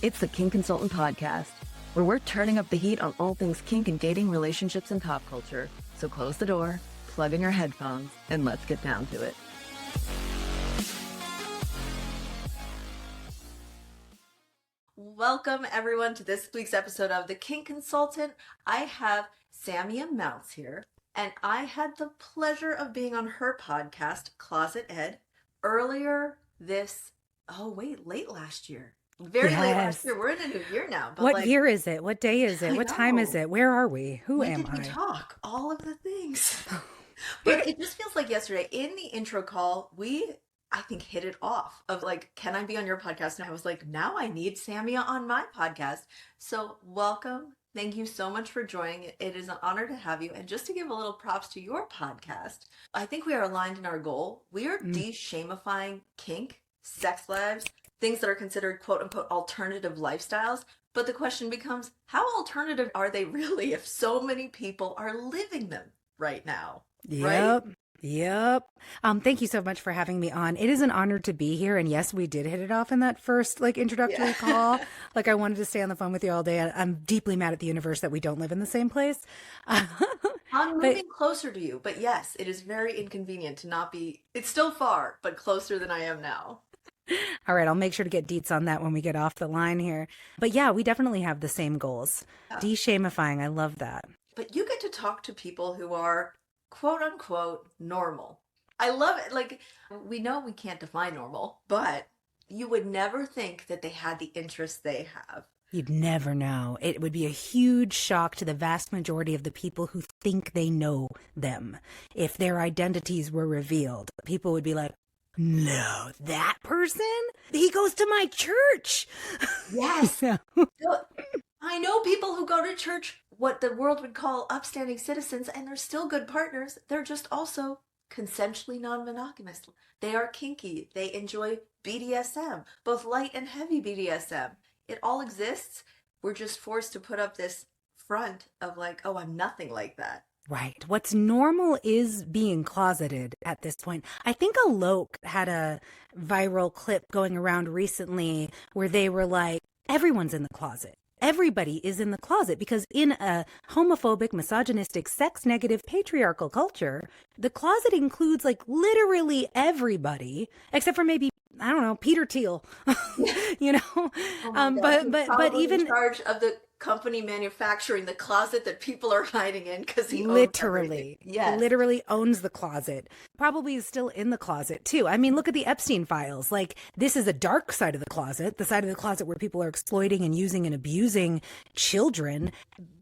It's the Kink Consultant Podcast, where we're turning up the heat on all things kink and dating, relationships, and pop culture. So close the door, plug in your headphones, and let's get down to it. Welcome, everyone, to this week's episode of The Kink Consultant. I have Samia Mounts here, and I had the pleasure of being on her podcast, Closet Ed, earlier late last year. Late last year. We're in a new year now. But what year is it? What day is it? What time is it? Where are we? Who am I? When did we talk? All of the things. But it just feels like yesterday. In the intro call, I think, hit it off of like, can I be on your podcast? And I was like, now I need Samia on my podcast. So welcome. Thank you so much for joining. It is an honor to have you. And just to give a little props to your podcast, I think we are aligned in our goal. We are de-shamifying kink, sex lives, things that are considered quote unquote alternative lifestyles. But the question becomes, how alternative are they really if so many people are living them right now? Yep. Right? Yep. Thank you so much for having me on. It is an honor to be here. And yes, we did hit it off in that first introductory call. I wanted to stay on the phone with you all day. I'm deeply mad at the universe that we don't live in the same place. I'm moving closer to you, but yes, it is very inconvenient to not be, it's still far, but closer than I am now. All right, I'll make sure to get deets on that when we get off the line here. But yeah, we definitely have the same goals. Yeah. De-shamifying, I love that. But you get to talk to people who are quote unquote normal. I love it. We know we can't define normal, but you would never think that they had the interests they have. You'd never know. It would be a huge shock to the vast majority of the people who think they know them. If their identities were revealed, people would be like, no, that person? He goes to my church. Yes. I know people who go to church, what the world would call upstanding citizens, and they're still good partners. They're just also consensually non-monogamous. They are kinky. They enjoy BDSM, both light and heavy BDSM. It all exists. We're just forced to put up this front of oh, I'm nothing like that. Right. What's normal is being closeted at this point. I think Alok had a viral clip going around recently where they were like, everyone's in the closet. Everybody is in the closet because in a homophobic, misogynistic, sex-negative, patriarchal culture, the closet includes literally everybody except for maybe, I don't know, Peter Thiel, you know. Oh but even in charge of the company manufacturing the closet that people are hiding in because he literally owns the closet. Probably is still in the closet too. I mean, look at the Epstein files. This is a dark side of the closet, the side of the closet where people are exploiting and using and abusing children.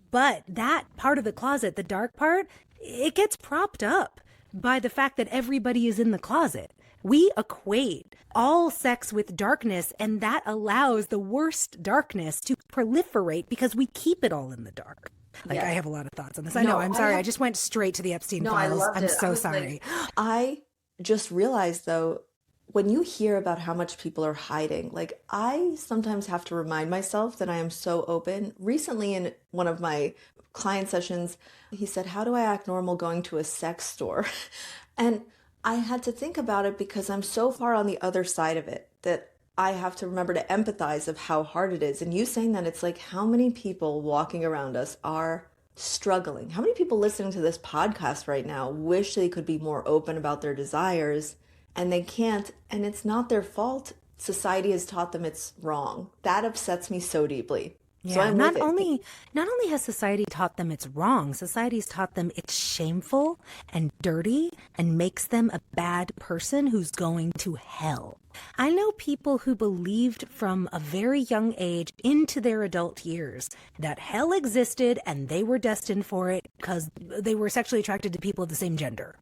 But that part of the closet, the dark part, it gets propped up by the fact that everybody is in the closet. We equate all sex with darkness, and that allows the worst darkness to proliferate because we keep it all in the dark. I have a lot of thoughts on this. I know, I'm sorry. I just went straight to the Epstein files. I'm so sorry. I just realized, though, when you hear about how much people are hiding, I sometimes have to remind myself that I am so open. Recently, in one of my client sessions, he said, how do I act normal going to a sex store? And I had to think about it because I'm so far on the other side of it that I have to remember to empathize of how hard it is. And you saying that, it's how many people walking around us are struggling? How many people listening to this podcast right now wish they could be more open about their desires and they can't, and it's not their fault. Society has taught them it's wrong. That upsets me so deeply. Yeah, so not only has society taught them it's wrong, society's taught them it's shameful and dirty and makes them a bad person who's going to hell. I know people who believed from a very young age into their adult years that hell existed and they were destined for it because they were sexually attracted to people of the same gender.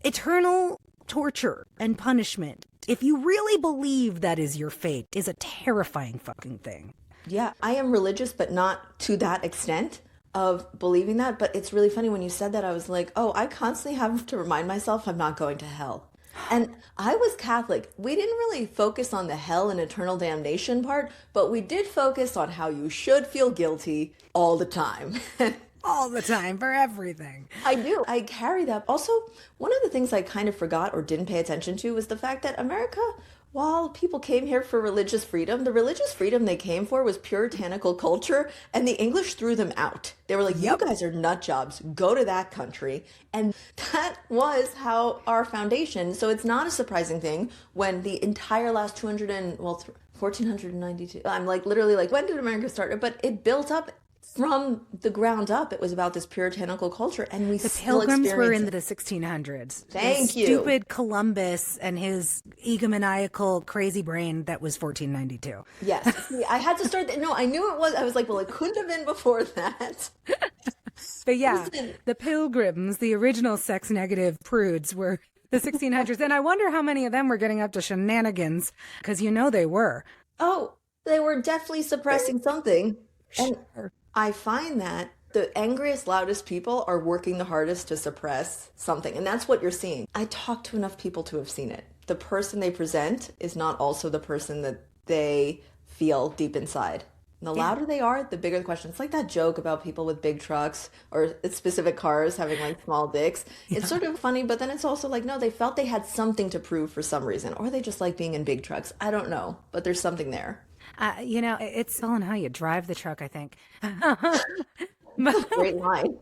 Eternal torture and punishment, if you really believe that is your fate, is a terrifying fucking thing. Yeah, I am religious, but not to that extent of believing that. But it's really funny when you said that, I was like, oh, I constantly have to remind myself I'm not going to hell. And I was Catholic. We didn't really focus on the hell and eternal damnation part, but we did focus on how you should feel guilty all the time. All the time for everything. I do. I carry that. Also, one of the things I kind of forgot or didn't pay attention to was the fact that America while people came here for religious freedom, the religious freedom they came for was puritanical culture, and the English threw them out. They were like, you guys are nut jobs. Go to that country. And that was how our foundation. So it's not a surprising thing when the entire last 1492. I'm like, literally like, when did America start? But it built up from the ground up. It was about this puritanical culture, and the Pilgrims were in the 1600s. Thank you. Stupid Columbus and his egomaniacal crazy brain that was 1492. Yes. See, I had to start. No, I knew it was. I was like, well, it couldn't have been before that. But yeah, the Pilgrims, the original sex negative prudes, were the 1600s. And I wonder how many of them were getting up to shenanigans, because they were. Oh, they were definitely suppressing something. And Sure. I find that the angriest, loudest people are working the hardest to suppress something. And that's what you're seeing. I talk to enough people to have seen it. The person they present is not also the person that they feel deep inside. And the louder they are, the bigger the question. It's like that joke about people with big trucks or specific cars having like small dicks. It's sort of funny, but then it's also like, no, they felt they had something to prove for some reason, or they just like being in big trucks. I don't know, but there's something there. It's all in how you drive the truck, I think. Great line.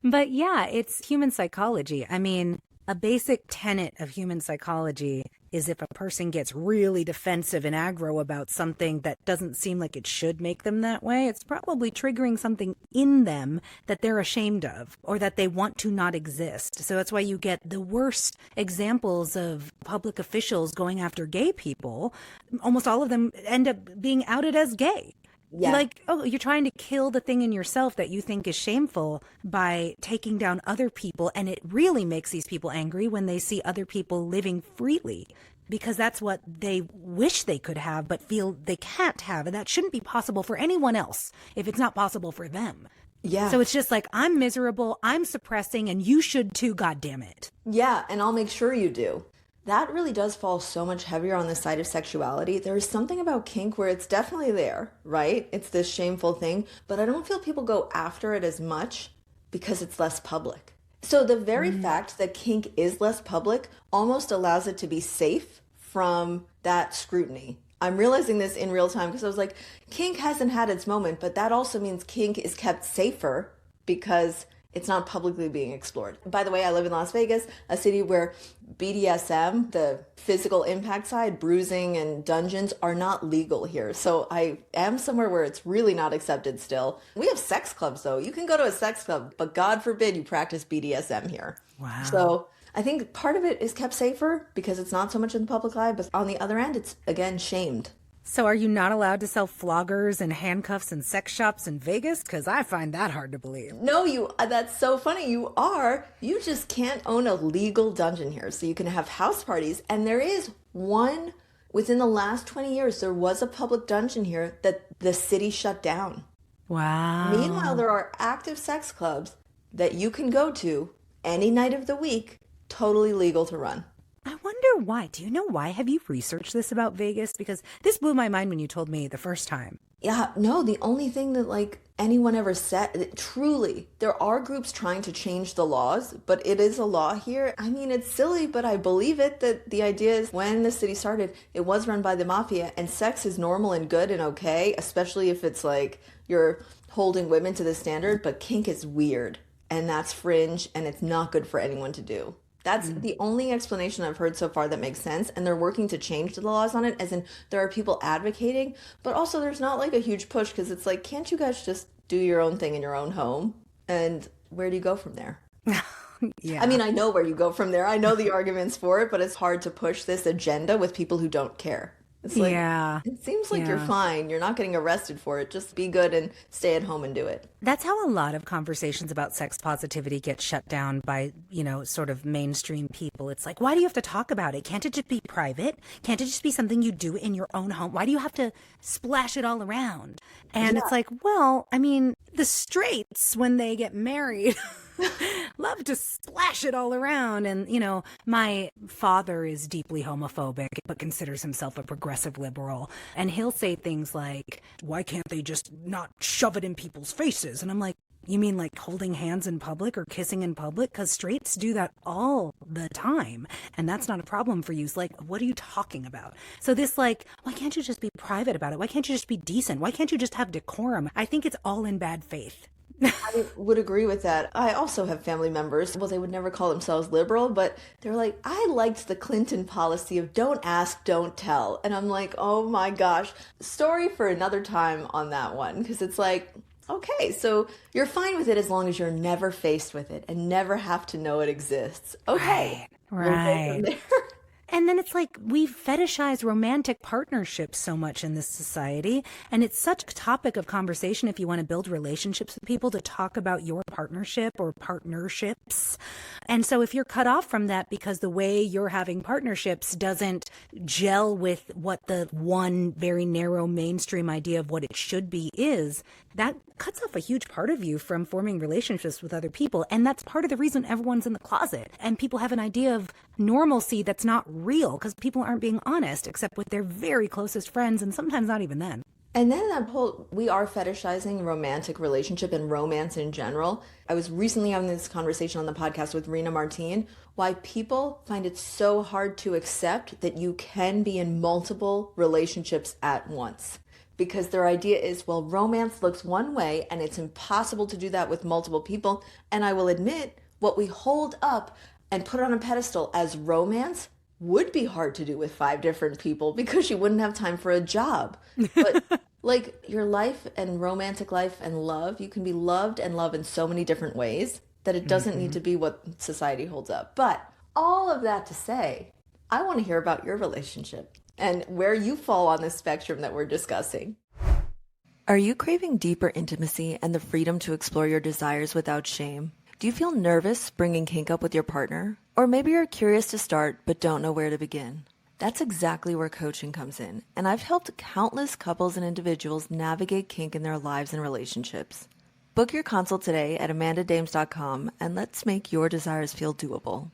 But yeah, it's human psychology. I mean, a basic tenet of human psychology is if a person gets really defensive and aggro about something that doesn't seem like it should make them that way, it's probably triggering something in them that they're ashamed of or that they want to not exist. So that's why you get the worst examples of public officials going after gay people. Almost all of them end up being outed as gay. Yeah. Like, oh, you're trying to kill the thing in yourself that you think is shameful by taking down other people. And it really makes these people angry when they see other people living freely, because that's what they wish they could have, but feel they can't have. And that shouldn't be possible for anyone else if it's not possible for them. Yeah. So it's just like, I'm miserable, I'm suppressing, and you should too, God damn it. Yeah, and I'll make sure you do. That really does fall so much heavier on the side of sexuality. There is something about kink where it's definitely there, right? It's this shameful thing, but I don't feel people go after it as much because it's less public. So the very fact that kink is less public almost allows it to be safe from that scrutiny. I'm realizing this in real time because I was like, kink hasn't had its moment, but that also means kink is kept safer because it's not publicly being explored. By the way, I live in Las Vegas, a city where BDSM, the physical impact side, bruising and dungeons are not legal here. So I am somewhere where it's really not accepted still. We have sex clubs though. You can go to a sex club, but God forbid you practice BDSM here. Wow. So I think part of it is kept safer because it's not so much in the public eye, but on the other end, it's again shamed. So are you not allowed to sell floggers and handcuffs in sex shops in Vegas? Because I find that hard to believe. No, that's so funny. You are. You just can't own a legal dungeon here. So you can have house parties. And there is one, within the last 20 years, there was a public dungeon here that the city shut down. Wow. Meanwhile, there are active sex clubs that you can go to any night of the week, totally legal to run. I wonder why. Do you know why? Have you researched this about Vegas? Because this blew my mind when you told me the first time. Yeah, no, the only thing that like anyone ever said, truly, there are groups trying to change the laws, but it is a law here. I mean, it's silly, but I believe it that the idea is when the city started, it was run by the mafia and sex is normal and good and okay, especially if it's like you're holding women to the standard, but kink is weird and that's fringe and it's not good for anyone to do. That's the only explanation I've heard so far that makes sense. And they're working to change the laws on it, as in there are people advocating, but also there's not like a huge push because it's like, can't you guys just do your own thing in your own home? And where do you go from there? Yeah. I mean, I know where you go from there. I know the arguments for it, but it's hard to push this agenda with people who don't care. It's like, yeah. It seems like you're fine. You're not getting arrested for it. Just be good and stay at home and do it. That's how a lot of conversations about sex positivity get shut down by, sort of mainstream people. It's like, why do you have to talk about it? Can't it just be private? Can't it just be something you do in your own home? Why do you have to splash it all around? And it's like, well, I mean, the straights, when they get married, love to splash it all around. And, my father is deeply homophobic, but considers himself a progressive liberal. And he'll say things like, why can't they just not shove it in people's faces? And I'm like, You mean like holding hands in public or kissing in public? Because straights do that all the time. And that's not a problem for you. It's like, what are you talking about? So this like, why can't you just be private about it? Why can't you just be decent? Why can't you just have decorum? I think it's all in bad faith. I would agree with that. I also have family members, well, they would never call themselves liberal, but they're like, I liked the Clinton policy of don't ask, don't tell. And I'm like, oh my gosh, story for another time on that one. Because it's like, okay, so you're fine with it as long as you're never faced with it and never have to know it exists. Okay. Right. We'll And then it's like we fetishize romantic partnerships so much in this society. And it's such a topic of conversation if you want to build relationships with people, to talk about your partnership or partnerships. And so if you're cut off from that because the way you're having partnerships doesn't gel with what the one very narrow mainstream idea of what it should be is, that cuts off a huge part of you from forming relationships with other people. And that's part of the reason everyone's in the closet. And people have an idea of normalcy that's not real because people aren't being honest except with their very closest friends, and sometimes not even then. And then that whole, we are fetishizing romantic relationship and romance in general. I was recently having this conversation on the podcast with Rena Martin, why people find it so hard to accept that you can be in multiple relationships at once. Because their idea is, well, romance looks one way and it's impossible to do that with multiple people. And I will admit, what we hold up and put on a pedestal as romance would be hard to do with 5 different people because you wouldn't have time for a job. But like your life and romantic life and love, you can be loved and love in so many different ways that it doesn't need to be what society holds up. But all of that to say, I want to hear about your relationship and where you fall on this spectrum that we're discussing. Are you craving deeper intimacy and the freedom to explore your desires without shame? Do you feel nervous bringing kink up with your partner? Or maybe you're curious to start but don't know where to begin? That's exactly where coaching comes in, and I've helped countless couples and individuals navigate kink in their lives and relationships. Book your consult today at amandadames.com and let's make your desires feel doable.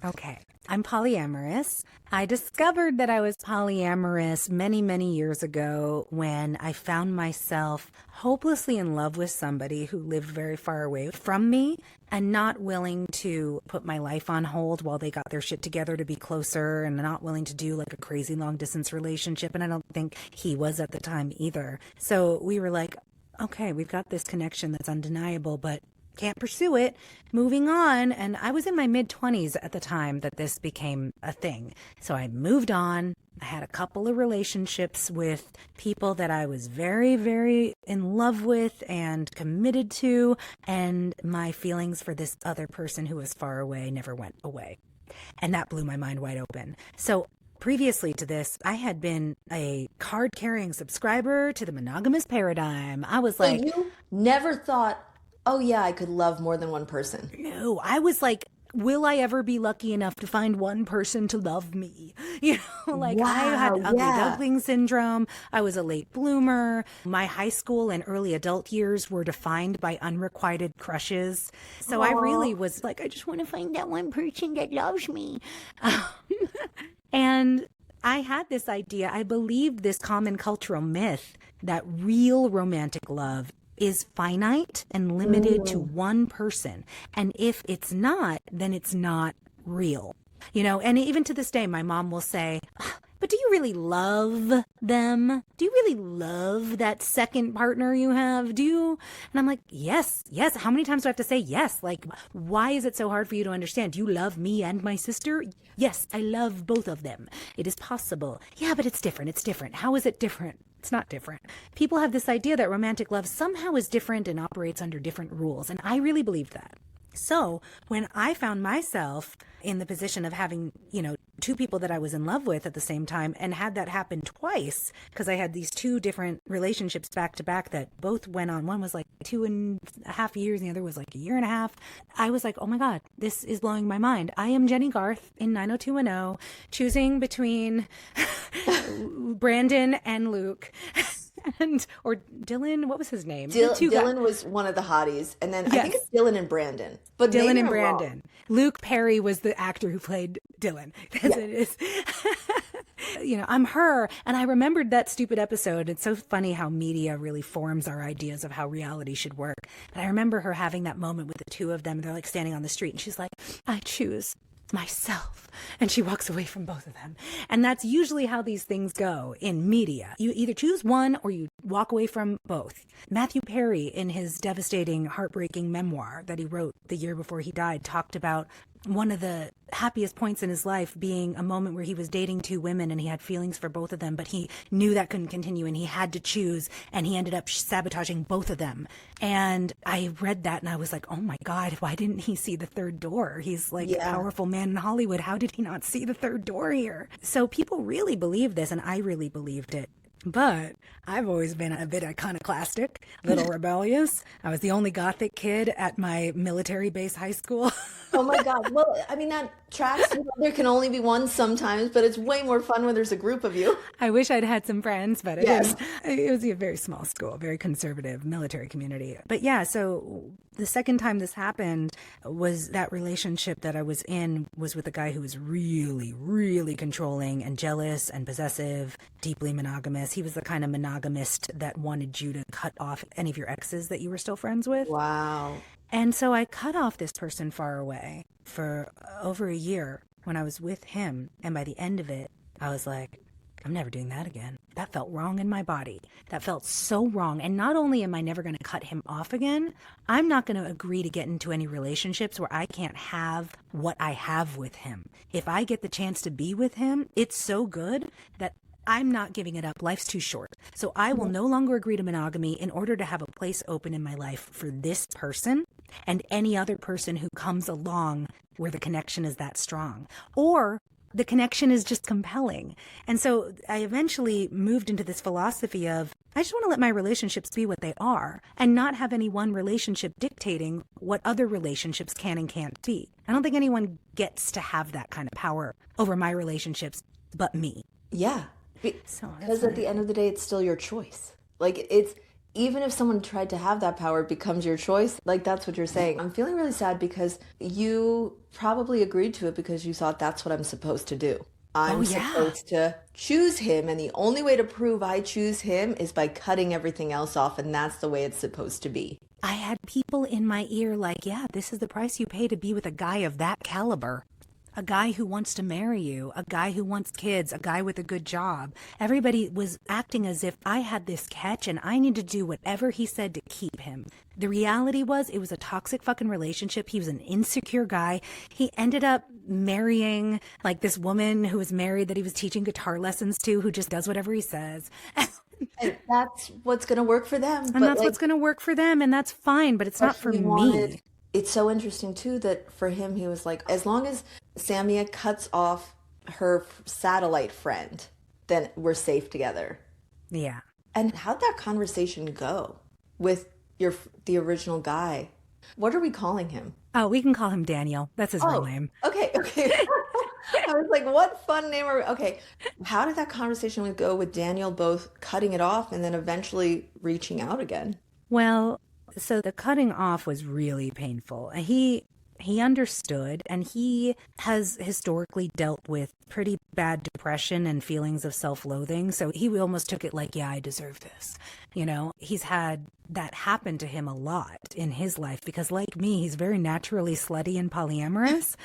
Okay, I'm polyamorous. I discovered that I was polyamorous many, many years ago when I found myself hopelessly in love with somebody who lived very far away from me and not willing to put my life on hold while they got their shit together to be closer, and not willing to do like a crazy long distance relationship. And I don't think he was at the time either. So we were like, okay, we've got this connection that's undeniable, but can't pursue it, moving on. And I was in my mid-20s at the time that this became a thing. So I moved on. I had a couple of relationships with people that I was very, very in love with and committed to. And my feelings for this other person who was far away never went away. And that blew my mind wide open. So previously to this, I had been a card-carrying subscriber to the monogamous paradigm. I was like, you never thought, oh yeah, I could love more than one person. No, I was like, will I ever be lucky enough to find one person to love me? You know, like Wow, I had ugly yeah. duckling syndrome. I was a late bloomer. My high school and early adult years were defined by unrequited crushes. So I really was like, I just want to find that one person that loves me. And I had this idea. I believed this common cultural myth that real romantic love is finite and limited to one person. And if it's not, then it's not real. You know, and even to this day, my mom will say, but do you really love them? Do you really love that second partner you have? Do you? And I'm like, yes. How many times do I have to say yes? Like, why is it so hard for you to understand? Do you love me and my sister? Yes, I love both of them. It is possible. Yeah, but it's different. How is it different? It's not different. People have this idea that romantic love somehow is different and operates under different rules. And I really believed that. So when I found myself in the position of having, you know, 2 people that I was in love with at the same time, and had that happen twice, because I had these 2 different relationships back to back that both went on. One was like 2.5 years and the other was like 1.5 years. I was like, oh my God, this is blowing my mind. I am Jenny Garth in 90210, choosing between Brandon and Luke. Or Dylan, what was his name? Dylan was one of the hotties, and then I think it's Dylan and Brandon. But Dylan maybe and I'm Brandon. wrong. Luke Perry was the actor who played Dylan. That's what it is. I'm her. And I remembered that stupid episode. It's so funny how media really forms our ideas of how reality should work. But I remember her having that moment with the two of them. They're like standing on the street and she's like, I choose myself. And she walks away from both of them. And that's usually how these things go in media. You either choose one or you walk away from both. Matthew Perry, in his devastating, heartbreaking memoir that he wrote the year before he died, talked about one of the happiest points in his life being a moment where he was dating two women and he had feelings for both of them, but he knew that couldn't continue and he had to choose, and he ended up sabotaging both of them. And I read that and I was like, oh my God, why didn't he see the third door? He's like a powerful man in Hollywood. How did he not see the third door here? So people really believe this, and I really believed it. But I've always been a bit iconoclastic, a little rebellious. I was the only gothic kid at my military base high school. Oh my God. Well, I mean, that tracks. There can only be one sometimes, but it's way more fun when there's a group of you. I wish I'd had some friends, but it was a very small school, very conservative military community. But yeah, so the second time this happened was that relationship that I was in was with a guy who was really, really controlling and jealous and possessive, deeply monogamous. He was the kind of monogamist that wanted you to cut off any of your exes that you were still friends with. Wow. And so I cut off this person far away for over a year when I was with him. And by the end of it, I was like, I'm never doing that again. That felt wrong in my body. That felt so wrong. And not only am I never going to cut him off again, I'm not going to agree to get into any relationships where I can't have what I have with him. If I get the chance to be with him, it's so good that I'm not giving it up. Life's too short. So I will no longer agree to monogamy in order to have a place open in my life for this person and any other person who comes along where the connection is that strong, or the connection is just compelling. And so I eventually moved into this philosophy of, I just want to let my relationships be what they are and not have any one relationship dictating what other relationships can and can't be. I don't think anyone gets to have that kind of power over my relationships but me. Yeah. Because at the end of the day, it's still your choice. Like, it's, even if someone tried to have that power, it becomes your choice. Like, that's what you're saying. I'm feeling really sad because you probably agreed to it because you thought that's what I'm supposed to do. I'm supposed to choose him, and the only way to prove I choose him is by cutting everything else off, and that's the way it's supposed to be. I had people in my ear like, yeah, this is the price you pay to be with a guy of that caliber. A guy who wants to marry you, a guy who wants kids, a guy with a good job. Everybody was acting as if I had this catch and I need to do whatever he said to keep him. The reality was it was a toxic fucking relationship. He was an insecure guy. He ended up marrying like this woman who was married that he was teaching guitar lessons to, who just does whatever he says. And that's what's going to work for them. And that's what's going to work for them. And that's fine, but it's not for me. It's so interesting, too, that for him, he was like, as long as Samia cuts off her satellite friend, then we're safe together. Yeah. And how'd that conversation go with the original guy? What are we calling him? Oh, we can call him Daniel. That's his real name. Okay. I was like, what fun name are we? Okay. How did that conversation go with Daniel both cutting it off and then eventually reaching out again? Well, so the cutting off was really painful. He understood, and he has historically dealt with pretty bad depression and feelings of self-loathing. So he almost took it like, yeah, I deserve this. You know, he's had that happen to him a lot in his life because, like me, he's very naturally slutty and polyamorous.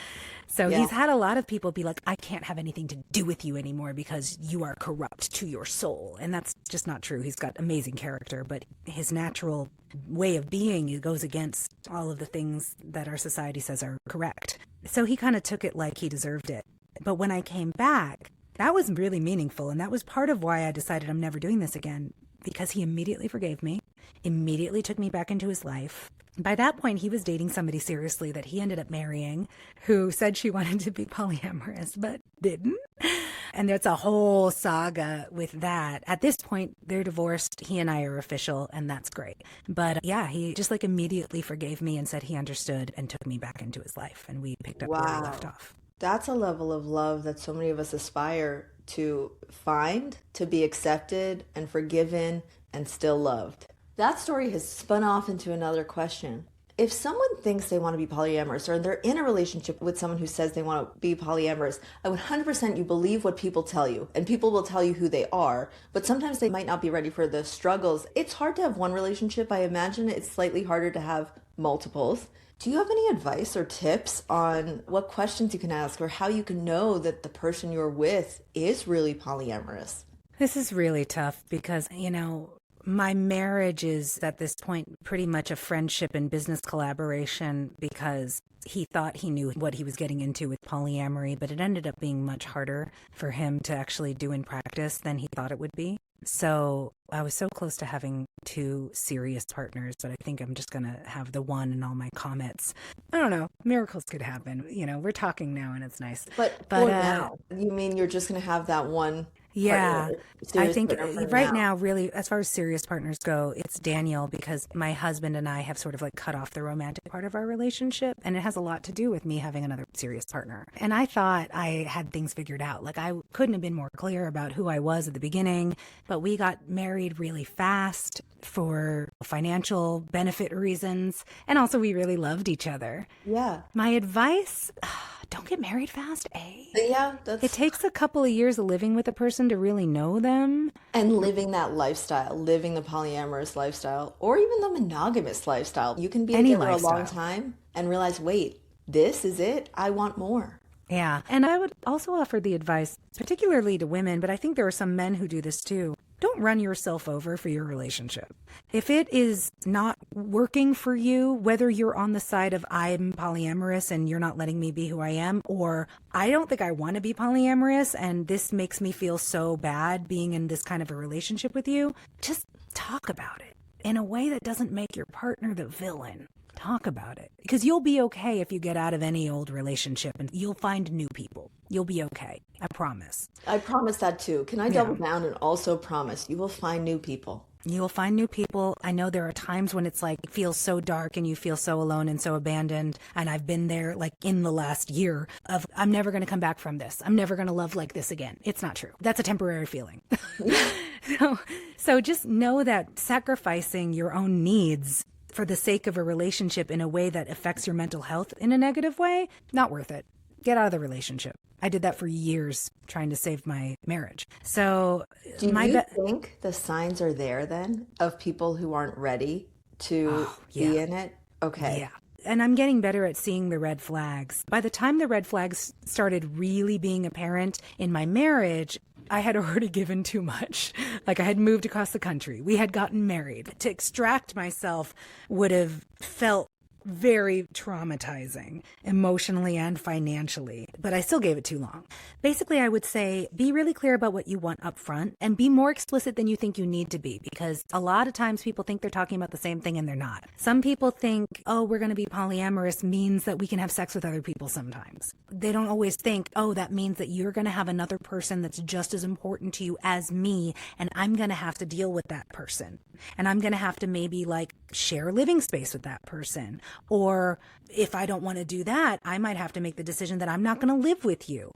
So he's had a lot of people be like, I can't have anything to do with you anymore because you are corrupt to your soul. And that's just not true. He's got amazing character, but his natural way of being goes against all of the things that our society says are correct. So he kind of took it like he deserved it. But when I came back, that was really meaningful. And that was part of why I decided I'm never doing this again, because he immediately forgave me, immediately took me back into his life. By that point, he was dating somebody seriously that he ended up marrying, who said she wanted to be polyamorous, but didn't. And there's a whole saga with that. At this point, they're divorced. He and I are official, and that's great. But yeah, he just like immediately forgave me and said he understood and took me back into his life. And we picked up where we left off. That's a level of love that so many of us aspire to find, to be accepted and forgiven and still loved. That story has spun off into another question. if someone thinks they want to be polyamorous or they're in a relationship with someone who says they want to be polyamorous, I would 100% you believe what people tell you, and people will tell you who they are, but sometimes they might not be ready for the struggles. It's hard to have one relationship. I imagine it's slightly harder to have multiples. Do you have any advice or tips on what questions you can ask or how you can know that the person you're with is really polyamorous? This is really tough because, my marriage is at this point pretty much a friendship and business collaboration because he thought he knew what he was getting into with polyamory, but it ended up being much harder for him to actually do in practice than he thought it would be. So I was so close to having two serious partners, but I think I'm just going to have the one in all my comments. I don't know. Miracles could happen. We're talking now and it's nice. But for now, you mean you're just going to have that one? Yeah, I think right now, really, as far as serious partners go, it's Daniel, because my husband and I have sort of like cut off the romantic part of our relationship. And it has a lot to do with me having another serious partner. And I thought I had things figured out. Like I couldn't have been more clear about who I was at the beginning, but we got married really fast for financial benefit reasons. And also we really loved each other. Yeah. My advice, don't get married fast, Yeah, it takes a couple of years of living with a person to really know them. And living that lifestyle, living the polyamorous lifestyle, or even the monogamous lifestyle. You can be together a long time and realize, wait, this is it. I want more. Yeah. And I would also offer the advice, particularly to women, but I think there are some men who do this too. Don't run yourself over for your relationship. If it is not working for you, whether you're on the side of I'm polyamorous and you're not letting me be who I am, or I don't think I want to be polyamorous and this makes me feel so bad being in this kind of a relationship with you, just talk about it in a way that doesn't make your partner the villain. Talk about it, because you'll be okay if you get out of any old relationship and you'll find new people. You'll be okay. I promise. I promise that too. Can I double down and also promise you will find new people? You will find new people. I know there are times when it's like, it feels so dark and you feel so alone and so abandoned. And I've been there like in the last year of, I'm never going to come back from this. I'm never going to love like this again. It's not true. That's a temporary feeling. So just know that sacrificing your own needs for the sake of a relationship in a way that affects your mental health in a negative way, not worth it. Get out of the relationship. I did that for years trying to save my marriage. So do you think the signs are there then of people who aren't ready to be in it? Okay. Yeah. And I'm getting better at seeing the red flags. By the time the red flags started really being apparent in my marriage, I had already given too much. Like I had moved across the country. We had gotten married. To extract myself would have felt very traumatizing emotionally and financially, but I still gave it too long. Basically, I would say be really clear about what you want up front and be more explicit than you think you need to be, because a lot of times people think they're talking about the same thing and they're not. Some people think, oh, we're going to be polyamorous means that we can have sex with other people sometimes. They don't always think, oh, that means that you're going to have another person that's just as important to you as me, and I'm going to have to deal with that person. And I'm going to have to maybe like share living space with that person. Or if I don't want to do that, I might have to make the decision that I'm not going to live with you,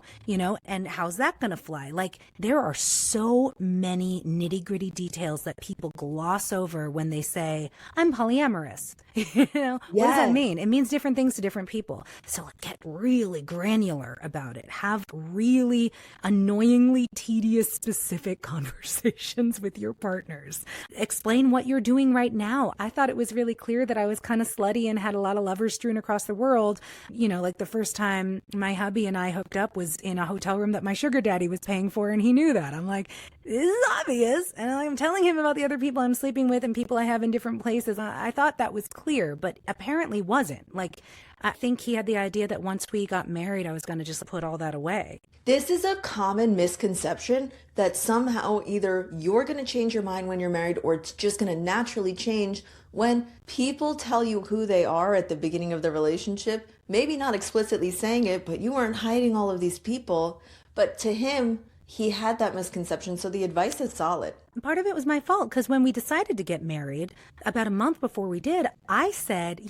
and how's that going to fly? Like there are so many nitty gritty details that people gloss over when they say, I'm polyamorous. What does that mean? It means different things to different people. So get really granular about it. Have really annoyingly tedious, specific conversations with your partners. Explain what you're doing right now. I thought it was really clear that I was kind of slutty and had a lot of lovers strewn across the world. Like the first time my hubby and I hooked up was in a hotel room that my sugar daddy was paying for, and he knew that. I'm like, this is obvious. And I'm telling him about the other people I'm sleeping with and people I have in different places. I thought that was clear, but apparently wasn't. Like, I think he had the idea that once we got married, I was going to just put all that away. This is a common misconception that somehow either you're going to change your mind when you're married or it's just going to naturally change when people tell you who they are at the beginning of the relationship, maybe not explicitly saying it, but you weren't hiding all of these people. But to him, he had that misconception. So the advice is solid. Part of it was my fault, because when we decided to get married, about a month before we did, I said,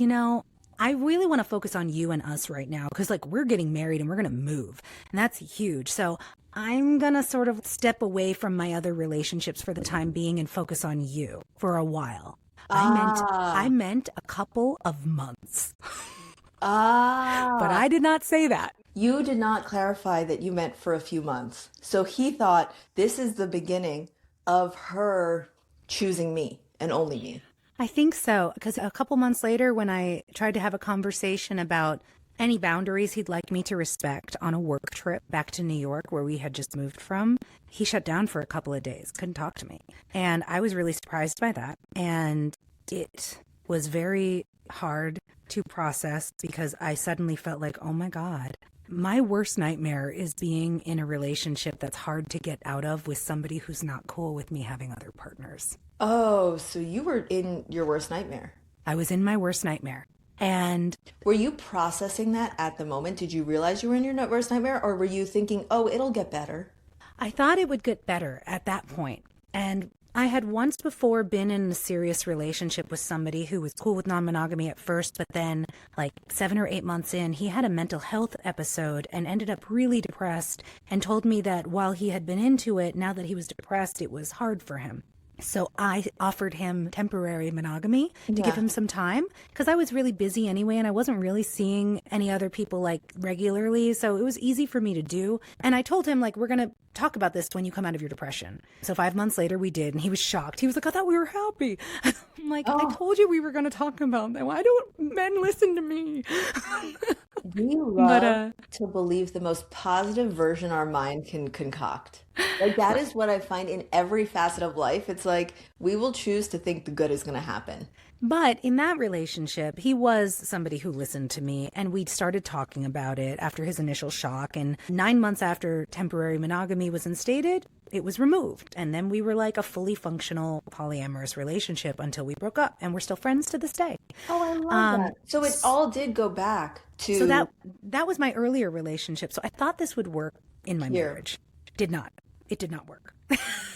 I really want to focus on you and us right now, because like we're getting married and we're going to move, and that's huge. So I'm going to sort of step away from my other relationships for the time being and focus on you for a while. I meant a couple of months. But I did not say that. You did not clarify that you meant for a few months. So he thought this is the beginning of her choosing me and only me. I think so, because a couple months later, when I tried to have a conversation about any boundaries he'd like me to respect on a work trip back to New York, where we had just moved from, he shut down for a couple of days, couldn't talk to me. And I was really surprised by that. And it was very hard to process because I suddenly felt like, oh my God, my worst nightmare is being in a relationship that's hard to get out of with somebody who's not cool with me having other partners. Oh, so you were in your worst nightmare. I was in my worst nightmare. And were you processing that at the moment? Did you realize you were in your worst nightmare, or were you thinking, oh, it'll get better? I thought it would get better at that point. And I had once before been in a serious relationship with somebody who was cool with non-monogamy at first, but then like 7 or 8 months in, he had a mental health episode and ended up really depressed and told me that while he had been into it, now that he was depressed, it was hard for him. So I offered him temporary monogamy to give him some time because I was really busy anyway and I wasn't really seeing any other people like regularly. So it was easy for me to do. And I told him like, we're going to talk about this when you come out of your depression. So 5 months later we did, and he was shocked. He was like, I thought we were happy. I'm like, I told you we were going to talk about that. Why don't men listen to me? We love to believe the most positive version our mind can concoct. Like that is what I find in every facet of life. It's like we will choose to think the good is going to happen. But in that relationship, he was somebody who listened to me, and we started talking about it after his initial shock. And 9 months after temporary monogamy was instated, it was removed. And then we were like a fully functional polyamorous relationship until we broke up, and we're still friends to this day. Oh, I love that. So it all did go back to... So that was my earlier relationship. So I thought this would work in my marriage. Did not. It did not work.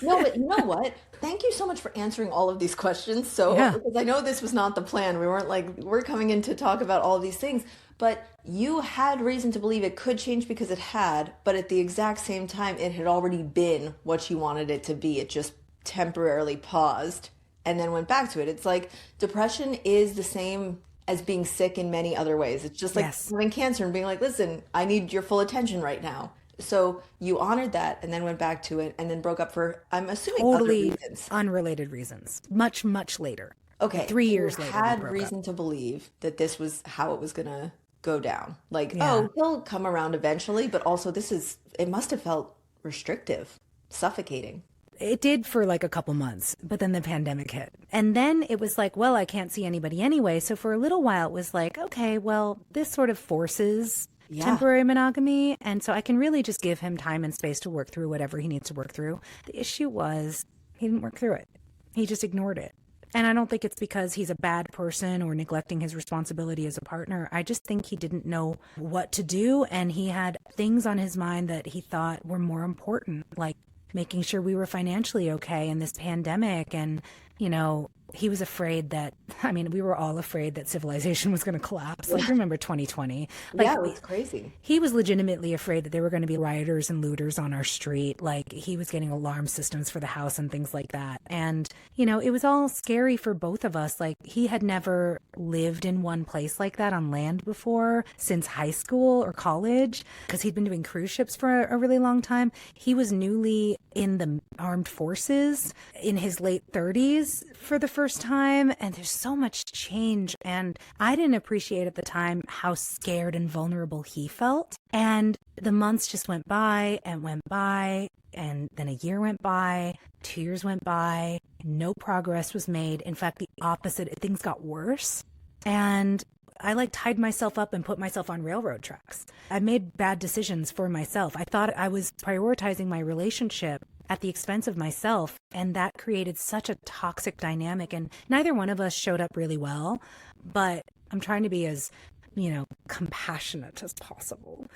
No, but you know what? Thank you so much for answering all of these questions. Because I know this was not the plan. We weren't like, we're coming in to talk about all of these things. But you had reason to believe it could change because it had. But at the exact same time, it had already been what you wanted it to be. It just temporarily paused and then went back to it. It's like depression is the same as being sick in many other ways. It's just like having cancer and being like, listen, I need your full attention right now. So you honored that and then went back to it and then broke up for, I'm assuming, totally other reasons. Unrelated reasons. Much, much later. Okay. 3 years later. You had reason to believe that this was how it was going to go down. Like, he'll come around eventually, but also it must have felt restrictive, suffocating. It did for like a couple months, but then the pandemic hit. And then it was like, well, I can't see anybody anyway. So for a little while, it was like, okay, well, this sort of forces temporary monogamy. And so I can really just give him time and space to work through whatever he needs to work through. The issue was he didn't work through it. He just ignored it. And I don't think it's because he's a bad person or neglecting his responsibility as a partner. I just think he didn't know what to do. And he had things on his mind that he thought were more important, like making sure we were financially okay in this pandemic. And, you know, he was afraid that, I mean, we were all afraid that civilization was going to collapse. Like, remember 2020? Like, it was crazy. He was legitimately afraid that there were going to be rioters and looters on our street. Like, he was getting alarm systems for the house and things like that. And, you know, it was all scary for both of us. Like, he had never lived in one place like that on land before since high school or college because he'd been doing cruise ships for a really long time. He was newly in the armed forces in his late 30s for the first time, and there's so much change, and I didn't appreciate at the time how scared and vulnerable he felt. And the months just went by and went by, and then a year went by, 2 years went by, no progress was made. In fact, the opposite, things got worse. And I like tied myself up and put myself on railroad tracks. I made bad decisions for myself. I thought I was prioritizing my relationship at the expense of myself, and that created such a toxic dynamic. And neither one of us showed up really well, but I'm trying to be as, you know, compassionate as possible.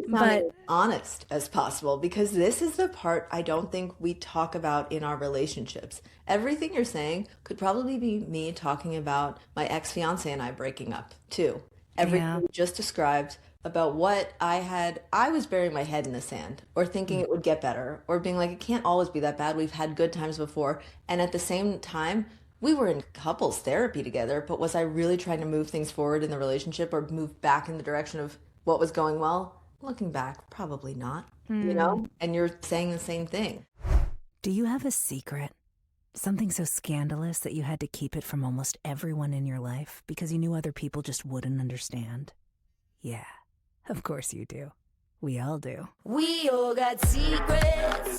But honest as possible, because this is the part I don't think we talk about in our relationships. Everything you're saying could probably be me talking about my ex-fiance and I breaking up too. Everything you just described about what I was burying my head in the sand or thinking it would get better or being like, it can't always be that bad. We've had good times before. And at the same time, We were in couples therapy together, but was I really trying to move things forward in the relationship or move back in the direction of what was going well? Looking back, probably not, you know? And you're saying the same thing. Do you have a secret? Something so scandalous that you had to keep it from almost everyone in your life because you knew other people just wouldn't understand? Yeah, of course you do. We all do. We all got secrets.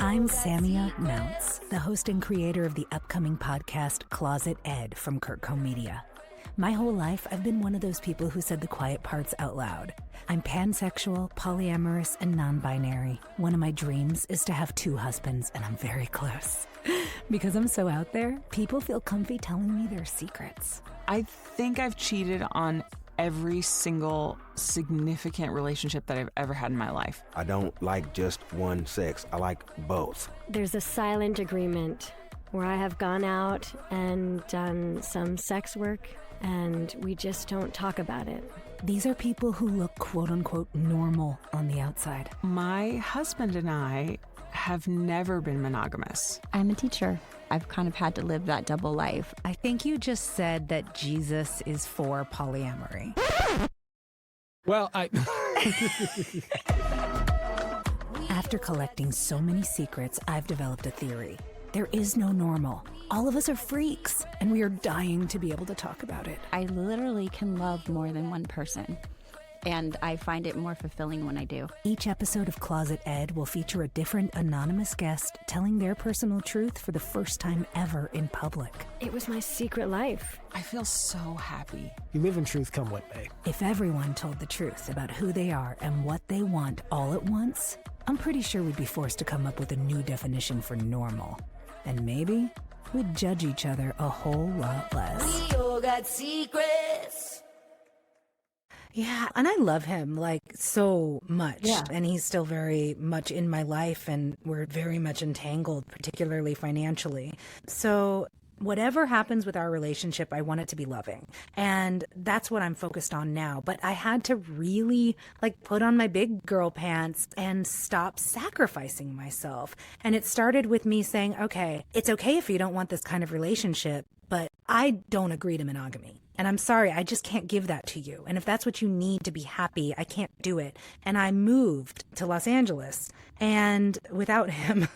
I'm Samia Mounts, the host and creator of the upcoming podcast Closet Ed from Kirkcombe Media. My whole life, I've been one of those people who said the quiet parts out loud. I'm pansexual, polyamorous, and non-binary. One of my dreams is to have 2 husbands, and I'm very close. Because I'm so out there, people feel comfy telling me their secrets. I think I've cheated on every single significant relationship that I've ever had in my life. I don't like just one sex. I like both. There's a silent agreement where I have gone out and done some sex work, and we just don't talk about it. These are people who look quote-unquote normal on the outside. My husband and I have never been monogamous. I'm a teacher. I've kind of had to live that double life. I think you just said that Jesus is for polyamory. Well, After collecting so many secrets, I've developed a theory. There is no normal. All of us are freaks, and we are dying to be able to talk about it. I literally can love more than one person, and I find it more fulfilling when I do. Each episode of Closet Ed will feature a different anonymous guest telling their personal truth for the first time ever in public. It was my secret life. I feel so happy. you live in truth, come what may. If everyone told the truth about who they are and what they want all at once, I'm pretty sure we'd be forced to come up with a new definition for normal. And maybe we'd judge each other a whole lot less. We all got secrets. Yeah, and I love him like so much. Yeah. And he's still very much in my life, and we're very much entangled, particularly financially. So whatever happens with our relationship, I want it to be loving. And that's what I'm focused on now. But I had to really like put on my big girl pants and stop sacrificing myself. And it started with me saying, okay, it's okay if you don't want this kind of relationship, but I don't agree to monogamy. And I'm sorry, I just can't give that to you. And if that's what you need to be happy, I can't do it. And I moved to Los Angeles, and without him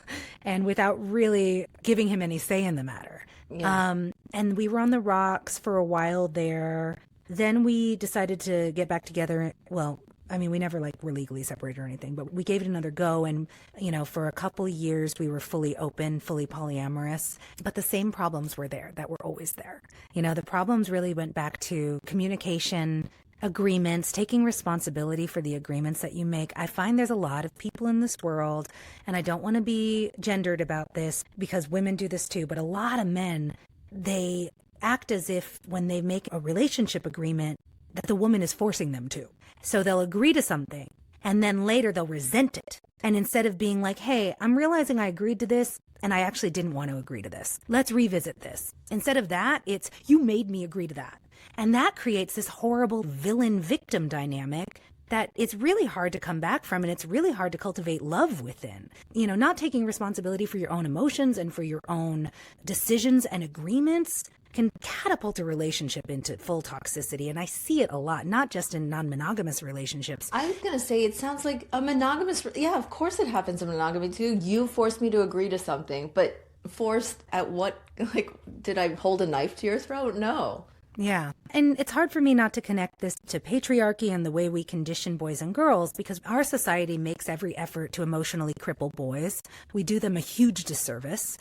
and without really giving him any say in the matter. Yeah. And we were on the rocks for a while there. Then we decided to get back together. Well, I mean, we never like were legally separated or anything, but we gave it another go. And, you know, for a couple of years, we were fully open, fully polyamorous. But the same problems were there that were always there. You know, the problems really went back to communication, agreements, taking responsibility for the agreements that you make. I find there's a lot of people in this world, and I don't want to be gendered about this because women do this too, but a lot of men, they act as if when they make a relationship agreement that the woman is forcing them to. So they'll agree to something, and then later they'll resent it. And instead of being like, hey, I'm realizing I agreed to this, and I actually didn't want to agree to this. Let's revisit this. Instead of that, it's, you made me agree to that. And that creates this horrible villain-victim dynamic that it's really hard to come back from, and it's really hard to cultivate love within. You know, not taking responsibility for your own emotions and for your own decisions and agreements can catapult a relationship into full toxicity. And I see it a lot, not just in non-monogamous relationships. I was going to say, it sounds like a monogamous, yeah, of course it happens in monogamy too. You forced me to agree to something, but forced at what, like, did I hold a knife to your throat? No. Yeah. And it's hard for me not to connect this to patriarchy and the way we condition boys and girls, because our society makes every effort to emotionally cripple boys. We do them a huge disservice.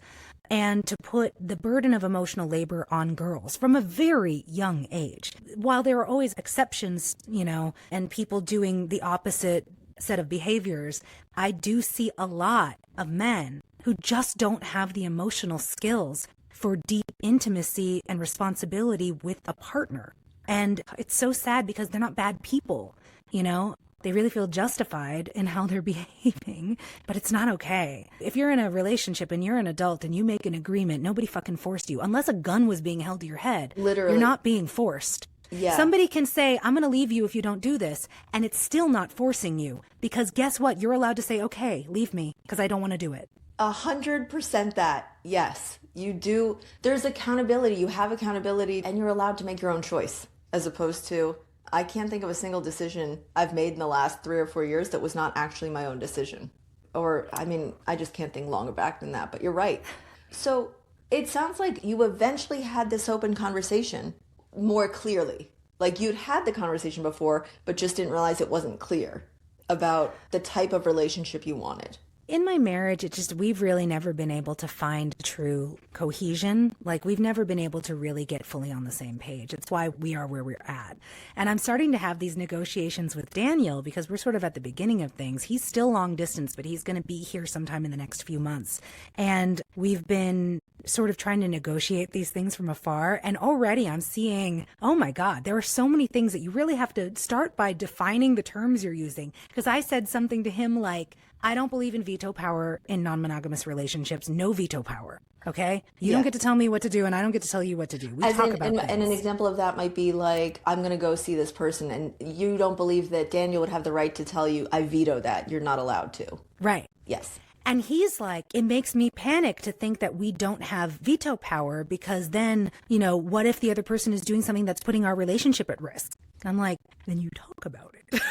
And to put the burden of emotional labor on girls from a very young age. While there are always exceptions, you know, and people doing the opposite set of behaviors, I do see a lot of men who just don't have the emotional skills for deep intimacy and responsibility with a partner. And it's so sad because they're not bad people, you know? They really feel justified in how they're behaving, but it's not okay. If you're in a relationship and you're an adult and you make an agreement, nobody fucking forced you. Unless a gun was being held to your head. Literally. You're not being forced. Yeah. Somebody can say, I'm going to leave you if you don't do this, and it's still not forcing you. Because guess what? You're allowed to say, okay, leave me, because I don't want to do it. 100% that. Yes, you do. There's accountability. You have accountability and you're allowed to make your own choice, as opposed to, I can't think of a single decision I've made in the last 3 or 4 years that was not actually my own decision. Or, I mean, I just can't think longer back than that, but you're right. So it sounds like you eventually had this open conversation more clearly. Like you'd had the conversation before, but just didn't realize it wasn't clear about the type of relationship you wanted. In my marriage, we've really never been able to find true cohesion. Like we've never been able to really get fully on the same page. It's why we are where we're at. And I'm starting to have these negotiations with Daniel because we're sort of at the beginning of things. He's still long distance, but he's going to be here sometime in the next few months. And we've been sort of trying to negotiate these things from afar. And already I'm seeing, oh my God, there are so many things that you really have to start by defining the terms you're using. Because I said something to him like, I don't believe in veto power in non-monogamous relationships. No veto power. Okay? You don't get to tell me what to do and I don't get to tell you what to do. We talk about things. And an example of that might be like, I'm going to go see this person and you don't believe that Daniel would have the right to tell you, I veto that. You're not allowed to. Right. Yes. And he's like, it makes me panic to think that we don't have veto power because then, what if the other person is doing something that's putting our relationship at risk? I'm like, then you talk about it.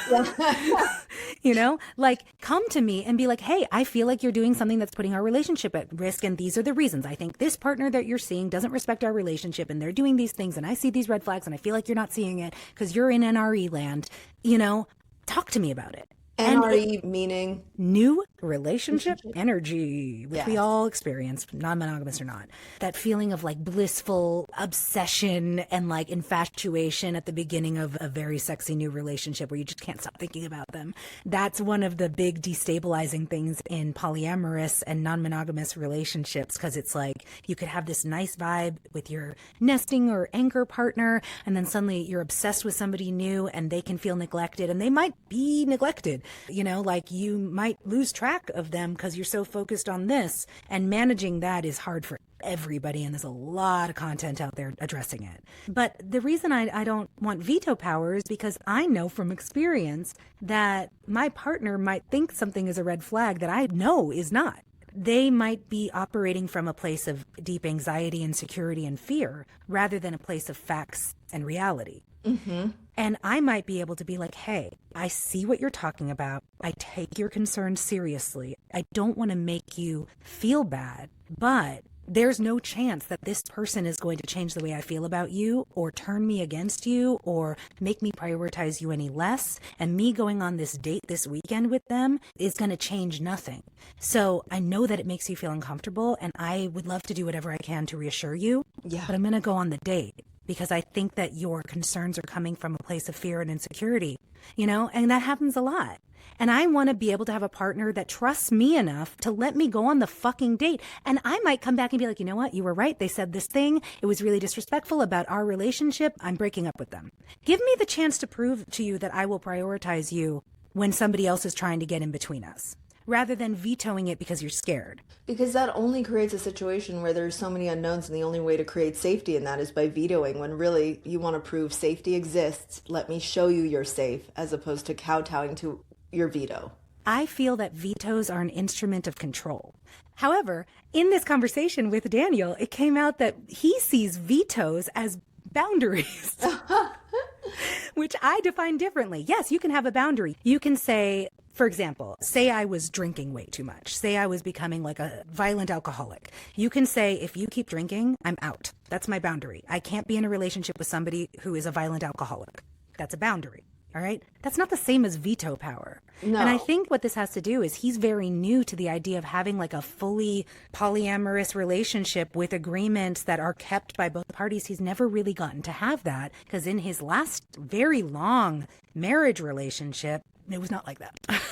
Like come to me and be like, hey, I feel like you're doing something that's putting our relationship at risk. And these are the reasons. I think this partner that you're seeing doesn't respect our relationship and they're doing these things. And I see these red flags and I feel like you're not seeing it because you're in NRE land. Talk to me about it. NRE meaning? New relationship energy, which we all experience, non-monogamous or not. That feeling of like blissful obsession and like infatuation at the beginning of a very sexy new relationship where you just can't stop thinking about them. That's one of the big destabilizing things in polyamorous and non-monogamous relationships because it's like you could have this nice vibe with your nesting or anchor partner and then suddenly you're obsessed with somebody new and they can feel neglected and they might be neglected. Like you might lose track of them because you're so focused on this, and managing that is hard for everybody, and there's a lot of content out there addressing it. But the reason I don't want veto power is because I know from experience that my partner might think something is a red flag that I know is not. They might be operating from a place of deep anxiety, insecurity, and fear rather than a place of facts and reality. Mm-hmm. And I might be able to be like, hey, I see what you're talking about. I take your concerns seriously. I don't want to make you feel bad, but there's no chance that this person is going to change the way I feel about you or turn me against you or make me prioritize you any less. And me going on this date this weekend with them is going to change nothing. So I know that it makes you feel uncomfortable and I would love to do whatever I can to reassure you. Yeah. But I'm going to go on the date because I think that your concerns are coming from a place of fear and insecurity, and that happens a lot. And I want to be able to have a partner that trusts me enough to let me go on the fucking date. And I might come back and be like, you know what? You were right. They said this thing. It was really disrespectful about our relationship. I'm breaking up with them. Give me the chance to prove to you that I will prioritize you when somebody else is trying to get in between us, rather than vetoing it because you're scared. Because that only creates a situation where there's so many unknowns and the only way to create safety in that is by vetoing, when really you want to prove safety exists. Let me show you you're safe, as opposed to kowtowing to your veto. I feel that vetoes are an instrument of control. However, in this conversation with Daniel, it came out that he sees vetoes as boundaries, which I define differently. Yes, you can have a boundary. You can say, for example, say I was drinking way too much. Say I was becoming like a violent alcoholic. You can say, if you keep drinking, I'm out. That's my boundary. I can't be in a relationship with somebody who is a violent alcoholic. That's a boundary. All right. That's not the same as veto power. No. And I think what this has to do is he's very new to the idea of having like a fully polyamorous relationship with agreements that are kept by both parties. He's never really gotten to have that because in his last very long marriage relationship, it was not like that.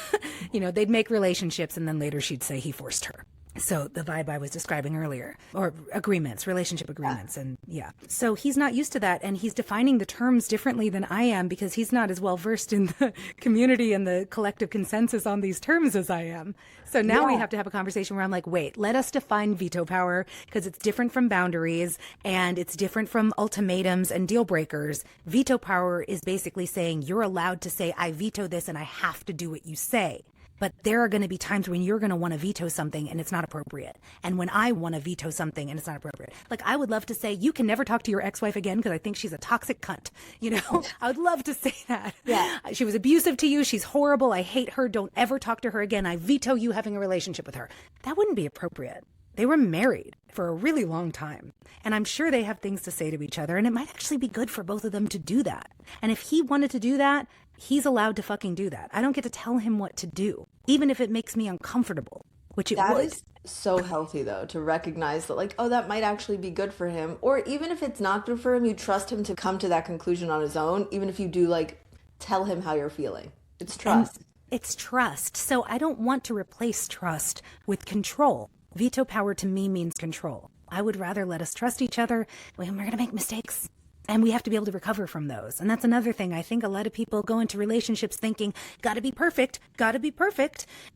They'd make relationships and then later she'd say he forced her. So the vibe I was describing earlier, or agreements, relationship agreements. And so he's not used to that. And he's defining the terms differently than I am because he's not as well versed in the community and the collective consensus on these terms as I am. So now we have to have a conversation where I'm like, wait, let us define veto power because it's different from boundaries and it's different from ultimatums and deal breakers. Veto power is basically saying you're allowed to say, I veto this and I have to do what you say. But there are going to be times when you're going to want to veto something and it's not appropriate. And when I want to veto something and it's not appropriate. Like, I would love to say, you can never talk to your ex-wife again because I think she's a toxic cunt. You know, I would love to say that. Yeah. She was abusive to you. She's horrible. I hate her. Don't ever talk to her again. I veto you having a relationship with her. That wouldn't be appropriate. They were married for a really long time. And I'm sure they have things to say to each other. And it might actually be good for both of them to do that. And if he wanted to do that, he's allowed to fucking do that. I don't get to tell him what to do, even if it makes me uncomfortable, which it would. That is so healthy, though, to recognize that, like, oh, that might actually be good for him. Or even if it's not good for him, you trust him to come to that conclusion on his own, even if you do, like, tell him how you're feeling. It's trust. And it's trust. So I don't want to replace trust with control. Veto power to me means control. I would rather let us trust each other when we're going to make mistakes. And we have to be able to recover from those. And that's another thing. I think a lot of people go into relationships thinking, gotta be perfect.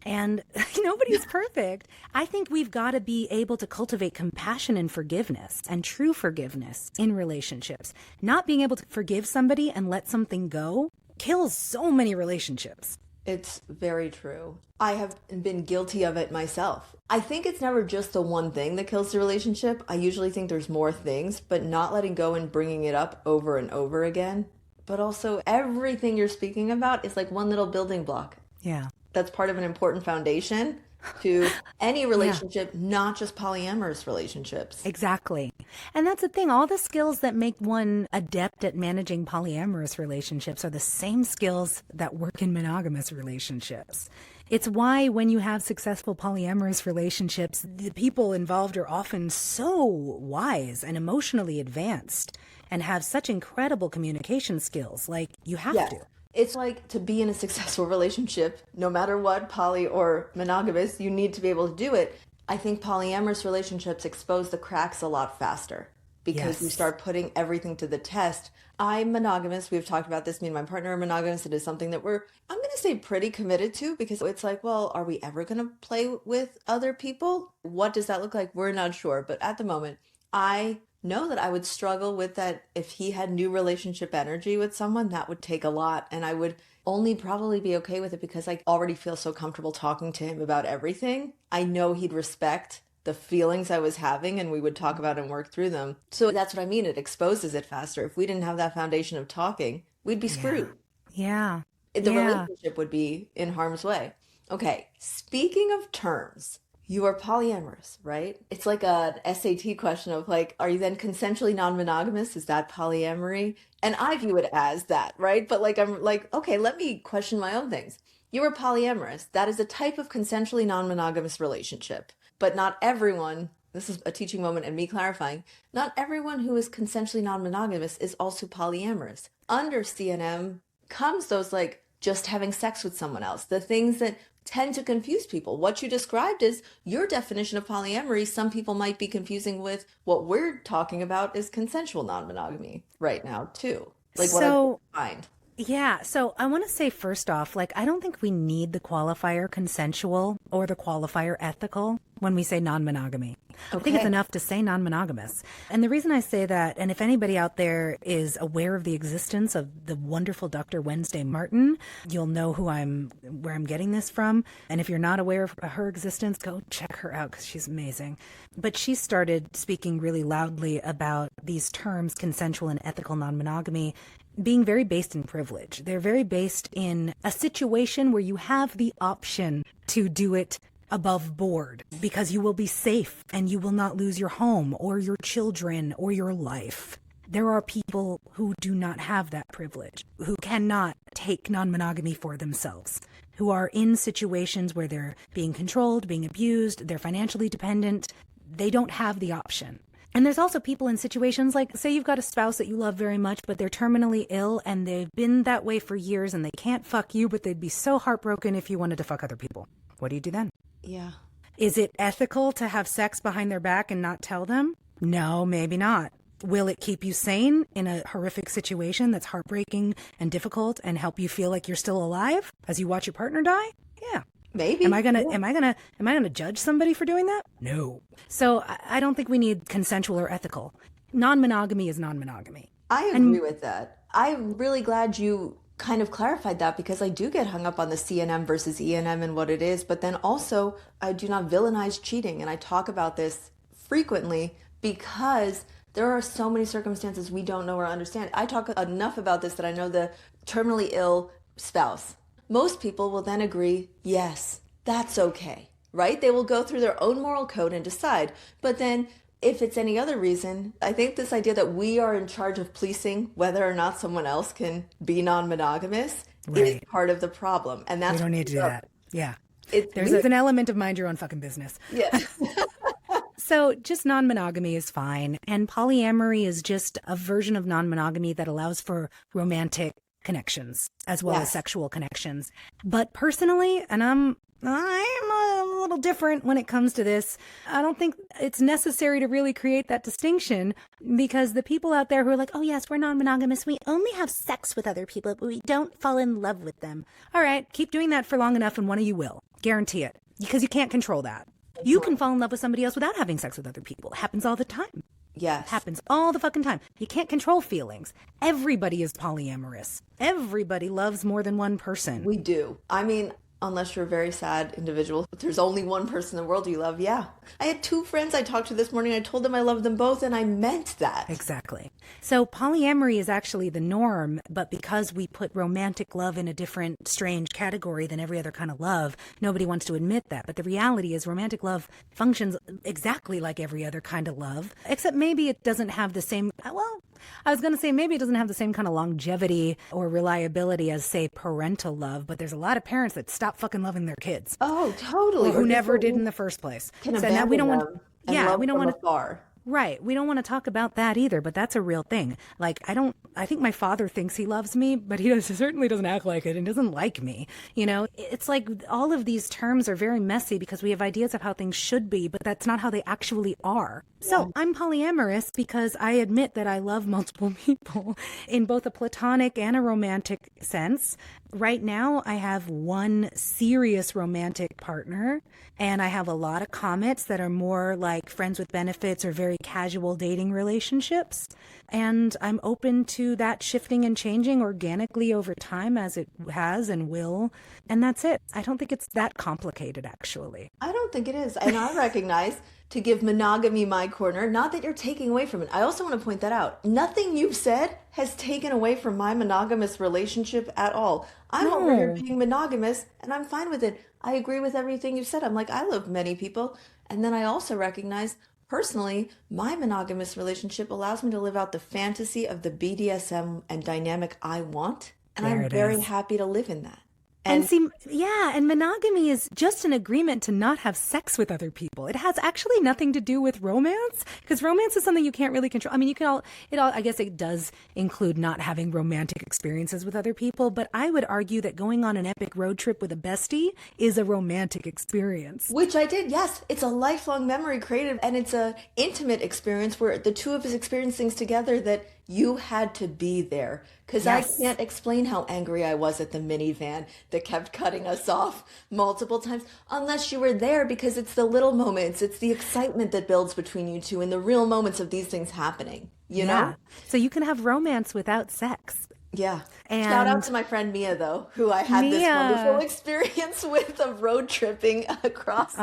And nobody's perfect. I think we've got to be able to cultivate compassion and forgiveness and true forgiveness in relationships. Not being able to forgive somebody and let something go kills so many relationships. It's very true. I have been guilty of it myself. I think it's never just the one thing that kills the relationship. I usually think there's more things, but not letting go and bringing it up over and over again. But also everything you're speaking about is like one little building block. Yeah. That's part of an important foundation to any relationship, not just polyamorous relationships. Exactly. And that's the thing. All the skills that make one adept at managing polyamorous relationships are the same skills that work in monogamous relationships. It's why when you have successful polyamorous relationships, the people involved are often so wise and emotionally advanced and have such incredible communication skills. Like, you have to. It's like, to be in a successful relationship, no matter what, poly or monogamous, you need to be able to do it. I think polyamorous relationships expose the cracks a lot faster because you start putting everything to the test. I'm monogamous. We've talked about this. Me and my partner are monogamous. It is something that I'm going to say, pretty committed to, because it's like, well, are we ever going to play with other people? What does that look like? We're not sure. But at the moment, I know that I would struggle with that. If he had new relationship energy with someone, that would take a lot. And I would only probably be okay with it because I already feel so comfortable talking to him about everything. I know he'd respect the feelings I was having and we would talk about and work through them. So that's what I mean. It exposes it faster. If we didn't have that foundation of talking, we'd be screwed. Yeah. The relationship would be in harm's way. Okay. Speaking of terms, you are polyamorous, right? It's like an SAT question of like, are you then consensually non-monogamous? Is that polyamory? And I view it as that, right? But like, I'm like, okay, let me question my own things. You are polyamorous. That is a type of consensually non-monogamous relationship. But not everyone, this is a teaching moment and me clarifying, not everyone who is consensually non-monogamous is also polyamorous. Under CNM comes those like just having sex with someone else, the things that tend to confuse people. What you described is your definition of polyamory. Some people might be confusing with what we're talking about is consensual non-monogamy right now too. Like what I find. Yeah. So I want to say first off, like, I don't think we need the qualifier consensual or the qualifier ethical when we say non-monogamy. I think it's enough to say non-monogamous. And the reason I say that, and if anybody out there is aware of the existence of the wonderful Dr. Wednesday Martin, you'll know where I'm getting this from. And if you're not aware of her existence, go check her out because she's amazing. But she started speaking really loudly about these terms, consensual and ethical non-monogamy, being very based in privilege. They're very based in a situation where you have the option to do it above board because you will be safe and you will not lose your home or your children or your life. There are people who do not have that privilege, who cannot take non-monogamy for themselves, who are in situations where they're being controlled, being abused, they're financially dependent. They don't have the option. And there's also people in situations like, say you've got a spouse that you love very much, but they're terminally ill and they've been that way for years and they can't fuck you, but they'd be so heartbroken if you wanted to fuck other people. What do you do then? Yeah. Is it ethical to have sex behind their back and not tell them? No, maybe not. Will it keep you sane in a horrific situation that's heartbreaking and difficult and help you feel like you're still alive as you watch your partner die? Yeah. Maybe. Am I gonna judge somebody for doing that? No. So I don't think we need consensual or ethical. Non-monogamy is non-monogamy. I agree with that. I'm really glad you kind of clarified that because I do get hung up on the CNM versus ENM and what it is, but then also I do not villainize cheating. And I talk about this frequently because there are so many circumstances we don't know or understand. I talk enough about this that I know the terminally ill spouse. Most people will then agree, yes, that's okay, right? They will go through their own moral code and decide. But then if it's any other reason, I think this idea that we are in charge of policing whether or not someone else can be non-monogamous is part of the problem. And that's we don't need to do that. Yeah. There's an element of mind your own fucking business. Yeah. So just non-monogamy is fine. And polyamory is just a version of non-monogamy that allows for romantic connections as well as sexual connections. But personally, and I'm a little different when it comes to this. I don't think it's necessary to really create that distinction because the people out there who are like, oh yes, we're non-monogamous. We only have sex with other people, but we don't fall in love with them. All right, keep doing that for long enough and one of you will. Guarantee it. Because you can't control that. You can fall in love with somebody else without having sex with other people. It happens all the time. Yes. Happens all the fucking time. You can't control feelings. Everybody is polyamorous. Everybody loves more than one person. We do. I mean, unless you're a very sad individual, if there's only one person in the world you love, yeah. I had 2 friends I talked to this morning. I told them I loved them both, and I meant that. Exactly. So polyamory is actually the norm, but because we put romantic love in a different, strange category than every other kind of love, nobody wants to admit that. But the reality is romantic love functions exactly like every other kind of love, except maybe it doesn't have the same, well, I was going to say maybe it doesn't have the same kind of longevity or reliability as, say, parental love, but there's a lot of parents that stop fucking loving their kids. Oh, totally. Or who never did in the first place. Can so now we don't want, we don't want to afar. Right. We don't want to talk about that either, but that's a real thing. Like, I think my father thinks he loves me, but he certainly doesn't act like it and doesn't like me. You know, it's like all of these terms are very messy because we have ideas of how things should be, but that's not how they actually are. So I'm polyamorous because I admit that I love multiple people in both a platonic and a romantic sense. Right now, I have one serious romantic partner, and I have a lot of comets that are more like friends with benefits or very casual dating relationships. And I'm open to that shifting and changing organically over time as it has and will. And that's it. I don't think it's that complicated, actually. I don't think it is. And I recognize to give monogamy my corner, not that you're taking away from it. I also want to point that out. Nothing you've said has taken away from my monogamous relationship at all. I'm over here being monogamous and I'm fine with it. I agree with everything you said. I'm like, I love many people. And then I also recognize personally, my monogamous relationship allows me to live out the fantasy of the BDSM and dynamic I want. And I'm very happy to live in that. And see, and monogamy is just an agreement to not have sex with other people. It has actually nothing to do with romance, because romance is something you can't really control. I mean, I guess it does include not having romantic experiences with other people, but I would argue that going on an epic road trip with a bestie is a romantic experience. Which I did, yes. It's a lifelong memory created, and it's an intimate experience where the two of us experience things together that you had to be there. Because I can't explain how angry I was at the minivan that kept cutting us off multiple times unless you were there, because it's the little moments. It's the excitement that builds between you two in the real moments of these things happening, you know? So you can have romance without sex. Yeah. And shout out to my friend Mia, though, who I had this wonderful experience with of road tripping across.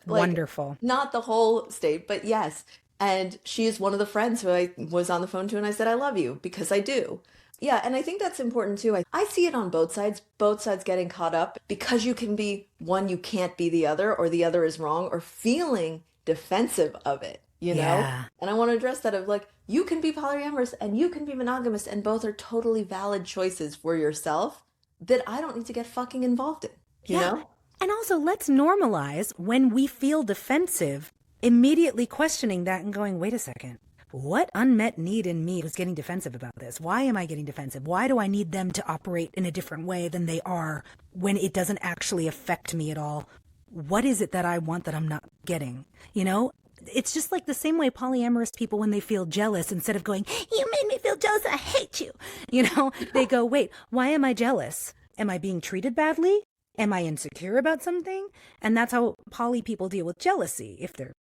Wonderful. Not the whole state, but yes. And she is one of the friends who I was on the phone to, and I said, I love you, because I do. Yeah, and I think that's important too. I see it on both sides getting caught up because you can be one, you can't be the other, or the other is wrong, or feeling defensive of it, you know? And I want to address that of like, you can be polyamorous and you can be monogamous, and both are totally valid choices for yourself that I don't need to get fucking involved in, you know? And also, let's normalize when we feel defensive, immediately questioning that and going, wait a second, what unmet need in me is getting defensive about this? Why am I getting defensive? Why do I need them to operate in a different way than they are when it doesn't actually affect me at all? What is it that I want that I'm not getting? You know, it's just like the same way polyamorous people, when they feel jealous, instead of going, you made me feel jealous, I hate you. You know, they go, wait, why am I jealous? Am I being treated badly? Am I insecure about something? And that's how poly people deal with jealousy. If they're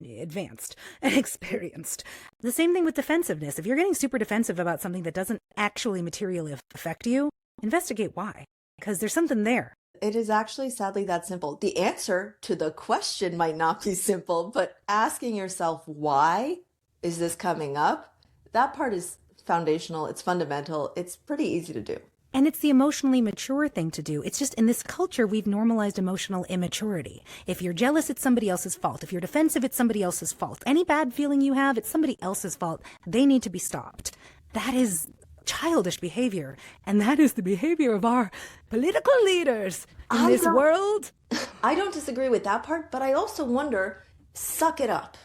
advanced and experienced. The same thing with defensiveness. If you're getting super defensive about something that doesn't actually materially affect you, investigate why, because there's something there. It is actually sadly that simple. The answer to the question might not be simple, but asking yourself, why is this coming up? That part is foundational. It's fundamental. It's pretty easy to do. And it's the emotionally mature thing to do. It's just in this culture, we've normalized emotional immaturity. If you're jealous, it's somebody else's fault. If you're defensive, it's somebody else's fault. Any bad feeling you have, it's somebody else's fault. They need to be stopped. That is childish behavior. And that is the behavior of our political leaders in this world. I don't disagree with that part, but I also wonder, suck it up.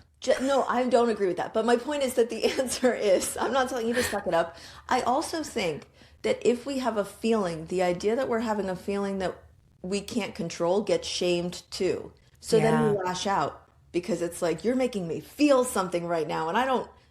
No, I don't agree with that. But my point is that the answer is, I'm not telling you to suck it up. I also think that if we have a feeling, the idea that we're having a feeling that we can't control gets shamed too. So then we lash out because it's like, you're making me feel something right now. And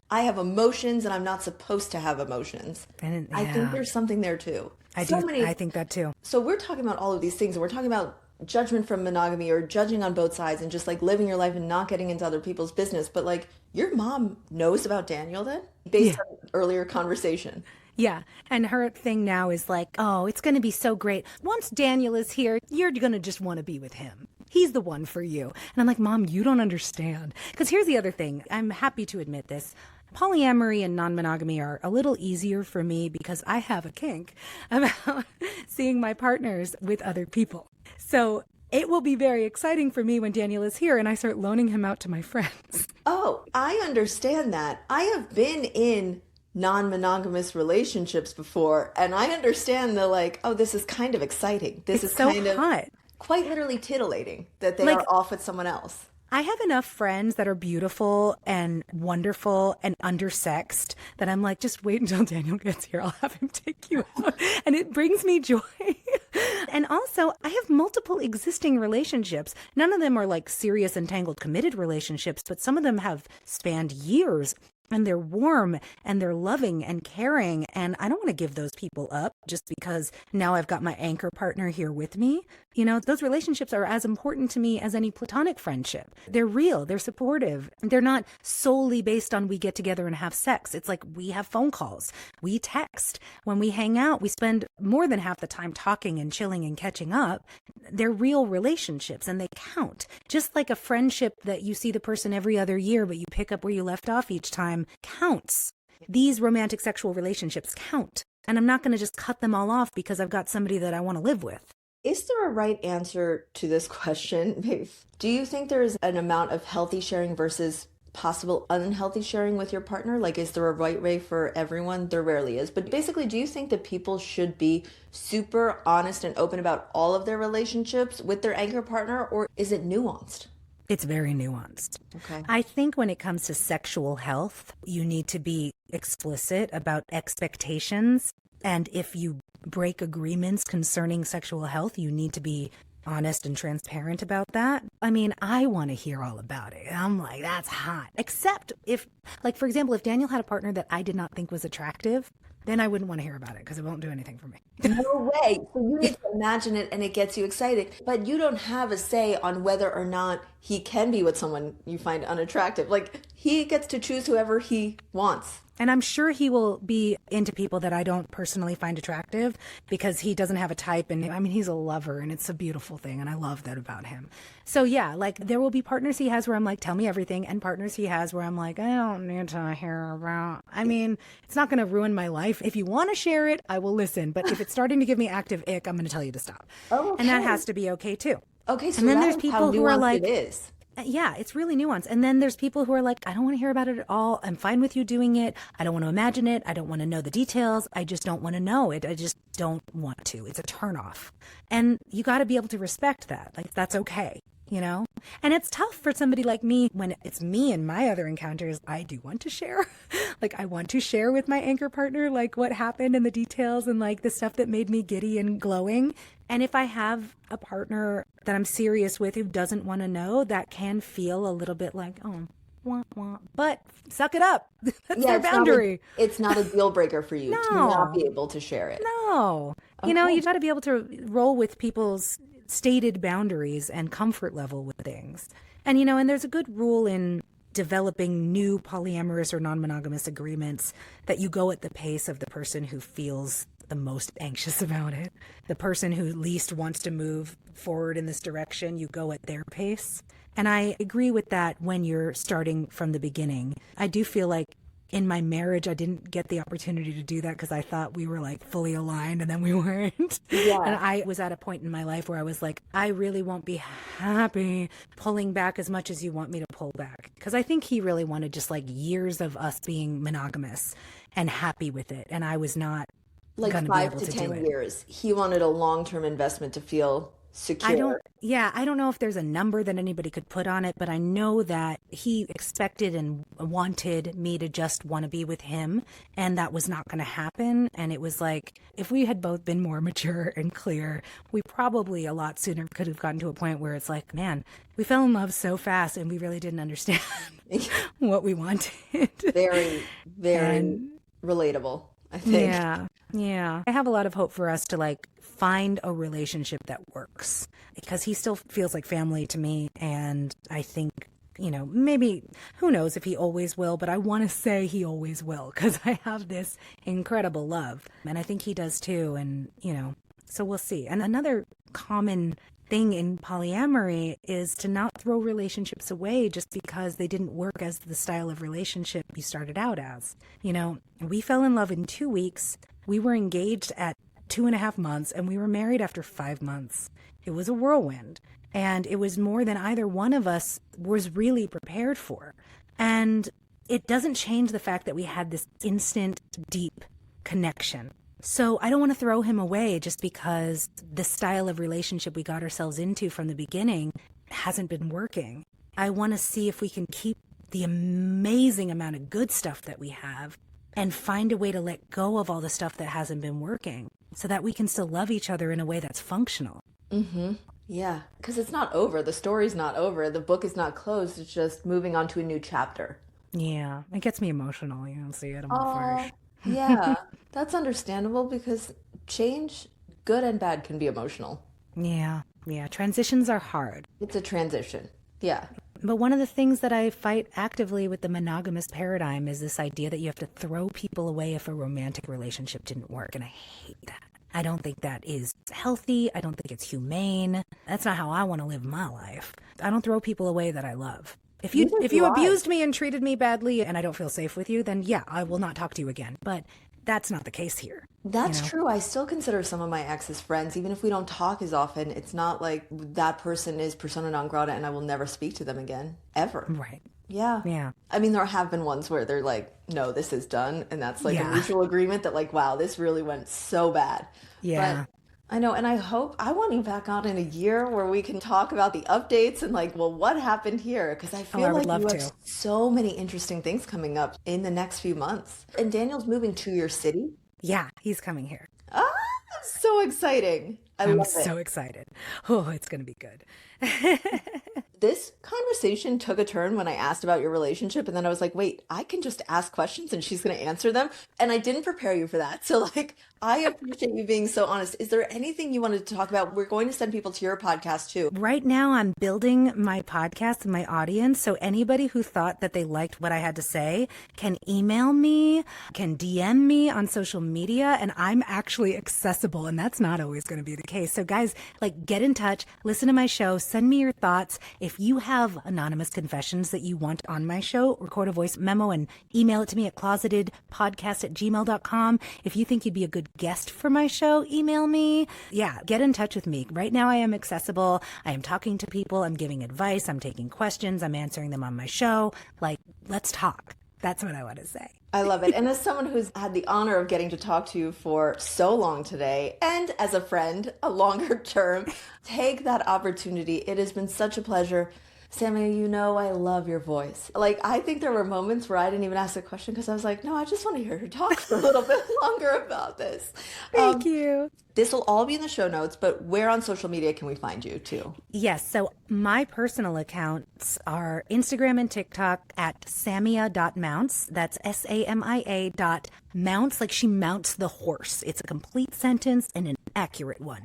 I have emotions and I'm not supposed to have emotions. And I think there's something there too. I think that too. So we're talking about all of these things, and we're talking about judgment from monogamy or judging on both sides and just like living your life and not getting into other people's business. But like, your mom knows about Daniel then, based on earlier conversation. Yeah. And her thing now is like, oh, it's going to be so great. Once Daniel is here, you're going to just want to be with him. He's the one for you. And I'm like, Mom, you don't understand. Because here's the other thing. I'm happy to admit this. Polyamory and non-monogamy are a little easier for me because I have a kink about seeing my partners with other people. So it will be very exciting for me when Daniel is here and I start loaning him out to my friends. Oh, I understand that. I have been in non-monogamous relationships before, and I understand the like, oh, this is kind of exciting. This is so kind hot. of quite literally titillating that they are off with someone else. I have enough friends that are beautiful and wonderful and undersexed that I'm like, just wait until Daniel gets here. I'll have him take you out. And it brings me joy. And also, I have multiple existing relationships. None of them are like serious, entangled, committed relationships, but some of them have spanned years. And they're warm and they're loving and caring. And I don't want to give those people up just because now I've got my anchor partner here with me. You know, those relationships are as important to me as any platonic friendship. They're real. They're supportive. They're not solely based on we get together and have sex. It's like we have phone calls. We text. When we hang out, we spend more than half the time talking and chilling and catching up. They're real relationships and they count. Just like a friendship that you see the person every other year, but you pick up where you left off each time counts. These romantic sexual relationships count. And I'm not going to just cut them all off because I've got somebody that I want to live with. Is there a right answer to this question? Do you think there is an amount of healthy sharing versus possible unhealthy sharing with your partner? Like, is there a right way for everyone? There rarely is. But basically, do you think that people should be super honest and open about all of their relationships with their anchor partner, or is it nuanced? It's very nuanced. Okay. I think when it comes to sexual health, you need to be explicit about expectations. And if you break agreements concerning sexual health, you need to be honest and transparent about that. I mean, I want to hear all about it. I'm like, that's hot. Except if, like, for example, if Daniel had a partner that I did not think was attractive, then I wouldn't want to hear about it because it won't do anything for me. No way. So you need to imagine it and it gets you excited. But you don't have a say on whether or not he can be with someone you find unattractive. Like, he gets to choose whoever he wants. And I'm sure he will be into people that I don't personally find attractive because he doesn't have a type. And I mean, he's a lover and it's a beautiful thing. And I love that about him. So yeah, like there will be partners he has where I'm like, tell me everything. And partners he has where I'm like, I don't need to hear about. I mean, it's not going to ruin my life. If you want to share it, I will listen. But if it's starting to give me active ick, I'm going to tell you to stop. Okay. And that has to be okay too. Okay. So and then that there's is people how who are like, it is. Yeah, it's really nuanced. And then there's people who are like, I don't want to hear about it at all. I'm fine with you doing it. I don't want to imagine it. I don't want to know the details. I just don't want to know it. I just don't want to. It's a turnoff. And you got to be able to respect that. Like, that's okay, you know? And it's tough for somebody like me when it's me and my other encounters. I do want to share. Like, I want to share with my anchor partner, like, what happened and the details and, like, the stuff that made me giddy and glowing. And if I have a partner that I'm serious with who doesn't want to know, that can feel a little bit like, oh, wah, wah. But suck it up. That's their boundary. It's not a deal breaker for you to not be able to share it. No. Okay. You know, you got to be able to roll with people's stated boundaries and comfort level with things. And, and there's a good rule in developing new polyamorous or non-monogamous agreements that you go at the pace of the person who feels the most anxious about it. The person who least wants to move forward in this direction, you go at their pace. And I agree with that when you're starting from the beginning. I do feel like in my marriage, I didn't get the opportunity to do that because I thought we were like fully aligned and then we weren't. Yeah. And I was at a point in my life where I was like, I really won't be happy pulling back as much as you want me to pull back. Because I think he really wanted just like years of us being monogamous and happy with it. And I was not like going to be 5 able to to 10 do it. years. He wanted a long-term investment to feel secure. I don't know if there's a number that anybody could put on it, but I know that he expected and wanted me to just want to be with him, and that was not going to happen. And it was like, if we had both been more mature and clear, we probably a lot sooner could have gotten to a point where it's like, man, we fell in love so fast and we really didn't understand what we wanted. Very, very relatable, I think. Yeah. I have a lot of hope for us to like find a relationship that works, because he still feels like family to me. And I think, maybe, who knows if he always will, but I want to say he always will, because I have this incredible love. And I think he does too. And, so we'll see. And another common thing in polyamory is to not throw relationships away just because they didn't work as the style of relationship you started out as. We fell in love in 2 weeks. We were engaged at 2.5 months, and we were married after 5 months. It was a whirlwind, and it was more than either one of us was really prepared for. And it doesn't change the fact that we had this instant, deep connection. So I don't want to throw him away just because the style of relationship we got ourselves into from the beginning hasn't been working. I want to see if we can keep the amazing amount of good stuff that we have and find a way to let go of all the stuff that hasn't been working so that we can still love each other in a way that's functional. Mm-hmm. Yeah, because it's not over. The story's not over. The book is not closed. It's just moving on to a new chapter. Yeah, it gets me emotional. You don't see it. I'm all harsh. Yeah, that's understandable because change, good and bad, can be emotional. Yeah. Transitions are hard. It's a transition. Yeah. But one of the things that I fight actively with the monogamous paradigm is this idea that you have to throw people away if a romantic relationship didn't work. And I hate that. I don't think that is healthy. I don't think it's humane. That's not how I want to live my life. I don't throw people away that I love. If you abused me and treated me badly and I don't feel safe with you, then yeah, I will not talk to you again. But that's not the case here. That's true. I still consider some of my exes friends, even if we don't talk as often. It's not like that person is persona non grata and I will never speak to them again, ever. Right. Yeah. I mean, there have been ones where they're like, no, this is done. And that's like a mutual agreement that like, wow, this really went so bad. Yeah. But I know. And I want you back on in a year where we can talk about the updates and like, well, what happened here? Because I feel like you have so many interesting things coming up in the next few months. And Daniel's moving to your city. Yeah, he's coming here. Ah, so exciting. I'm so excited. Oh, it's going to be good. This conversation took a turn when I asked about your relationship, and then I was like, wait, I can just ask questions and she's going to answer them. And I didn't prepare you for that. So like, I appreciate you being so honest. Is there anything you wanted to talk about? We're going to send people to your podcast too. Right now, I'm building my podcast and my audience. So anybody who thought that they liked what I had to say can email me, can DM me on social media, and I'm actually accessible. And that's not always going to be the case. So guys, like, get in touch, listen to my show, send me your thoughts. If you have anonymous confessions that you want on my show, record a voice memo and email it to me at closetedpodcast@gmail.com. If you think you'd be a good guest for my show, email me. Yeah, get in touch with me. Right now I am accessible. I am talking to people. I'm giving advice. I'm taking questions. I'm answering them on my show. Like, let's talk. That's what I want to say. I love it. And as someone who's had the honor of getting to talk to you for so long today, and as a friend, a longer term, take that opportunity. It has been such a pleasure. Samia, I love your voice. Like, I think there were moments where I didn't even ask a question because I was like, no, I just want to hear her talk for a little bit longer about this. Thank you. This will all be in the show notes, but where on social media can we find you too? Yes. So my personal accounts are Instagram and TikTok at samia.mounts. That's SAMIA.mounts, like she mounts the horse. It's a complete sentence and an accurate one.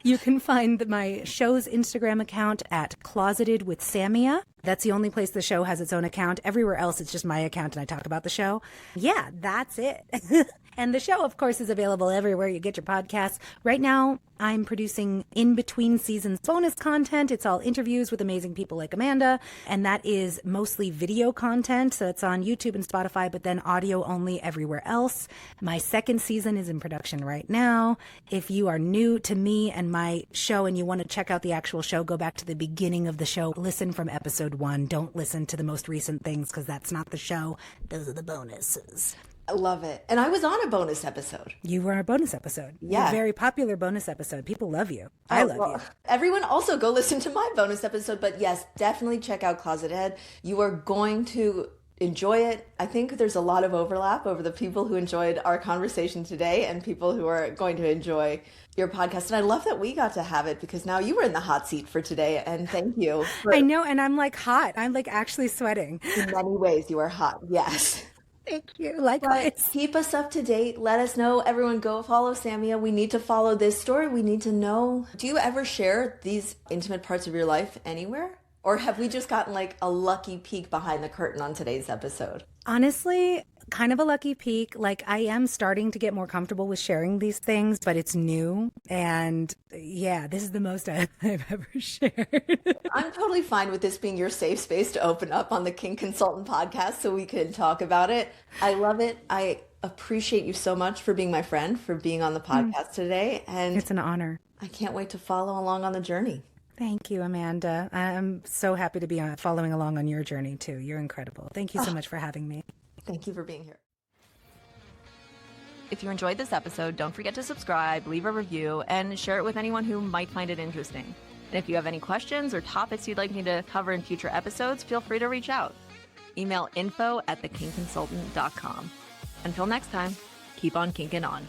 You can find my show's Instagram account at Closeted with Samia. That's the only place the show has its own account. Everywhere else, it's just my account and I talk about the show. Yeah, that's it. And the show, of course, is available everywhere you get your podcasts. Right now, I'm producing in between seasons bonus content. It's all interviews with amazing people like Amanda, and that is mostly video content. So it's on YouTube and Spotify, but then audio only everywhere else. My second season is in production right now. If you are new to me and my show and you want to check out the actual show, go back to the beginning of the show. Listen from episode 1. Don't listen to the most recent things because that's not the show. Those are the bonuses. I love it. And I was on a bonus episode. You were a bonus episode. Yeah. You're a very popular bonus episode. People love you. I love you. Everyone also go listen to my bonus episode. But yes, definitely check out Closet Ed. You are going to enjoy it. I think there's a lot of overlap over the people who enjoyed our conversation today and people who are going to enjoy your podcast. And I love that we got to have it because now you were in the hot seat for today. And thank you. I know. And I'm like hot. I'm like actually sweating. In many ways, you are hot. Yes. Thank you. Likewise. But keep us up to date. Let us know. Everyone go follow Samia. We need to follow this story. We need to know. Do you ever share these intimate parts of your life anywhere? Or have we just gotten like a lucky peek behind the curtain on today's episode? Honestly, kind of a lucky peek. Like I am starting to get more comfortable with sharing these things, but it's new. And yeah, this is the most I've ever shared. I'm totally fine with this being your safe space to open up on the Kink Consultant podcast so we can talk about it. I love it. I appreciate you so much for being my friend, for being on the podcast today. And it's an honor. I can't wait to follow along on the journey. Thank you, Amanda. I'm so happy to be following along on your journey too. You're incredible. Thank you so much for having me. Thank you for being here. If you enjoyed this episode, don't forget to subscribe, leave a review, and share it with anyone who might find it interesting. And if you have any questions or topics you'd like me to cover in future episodes, feel free to reach out. Email info@thekinkconsultant.com. Until next time, keep on kinking on.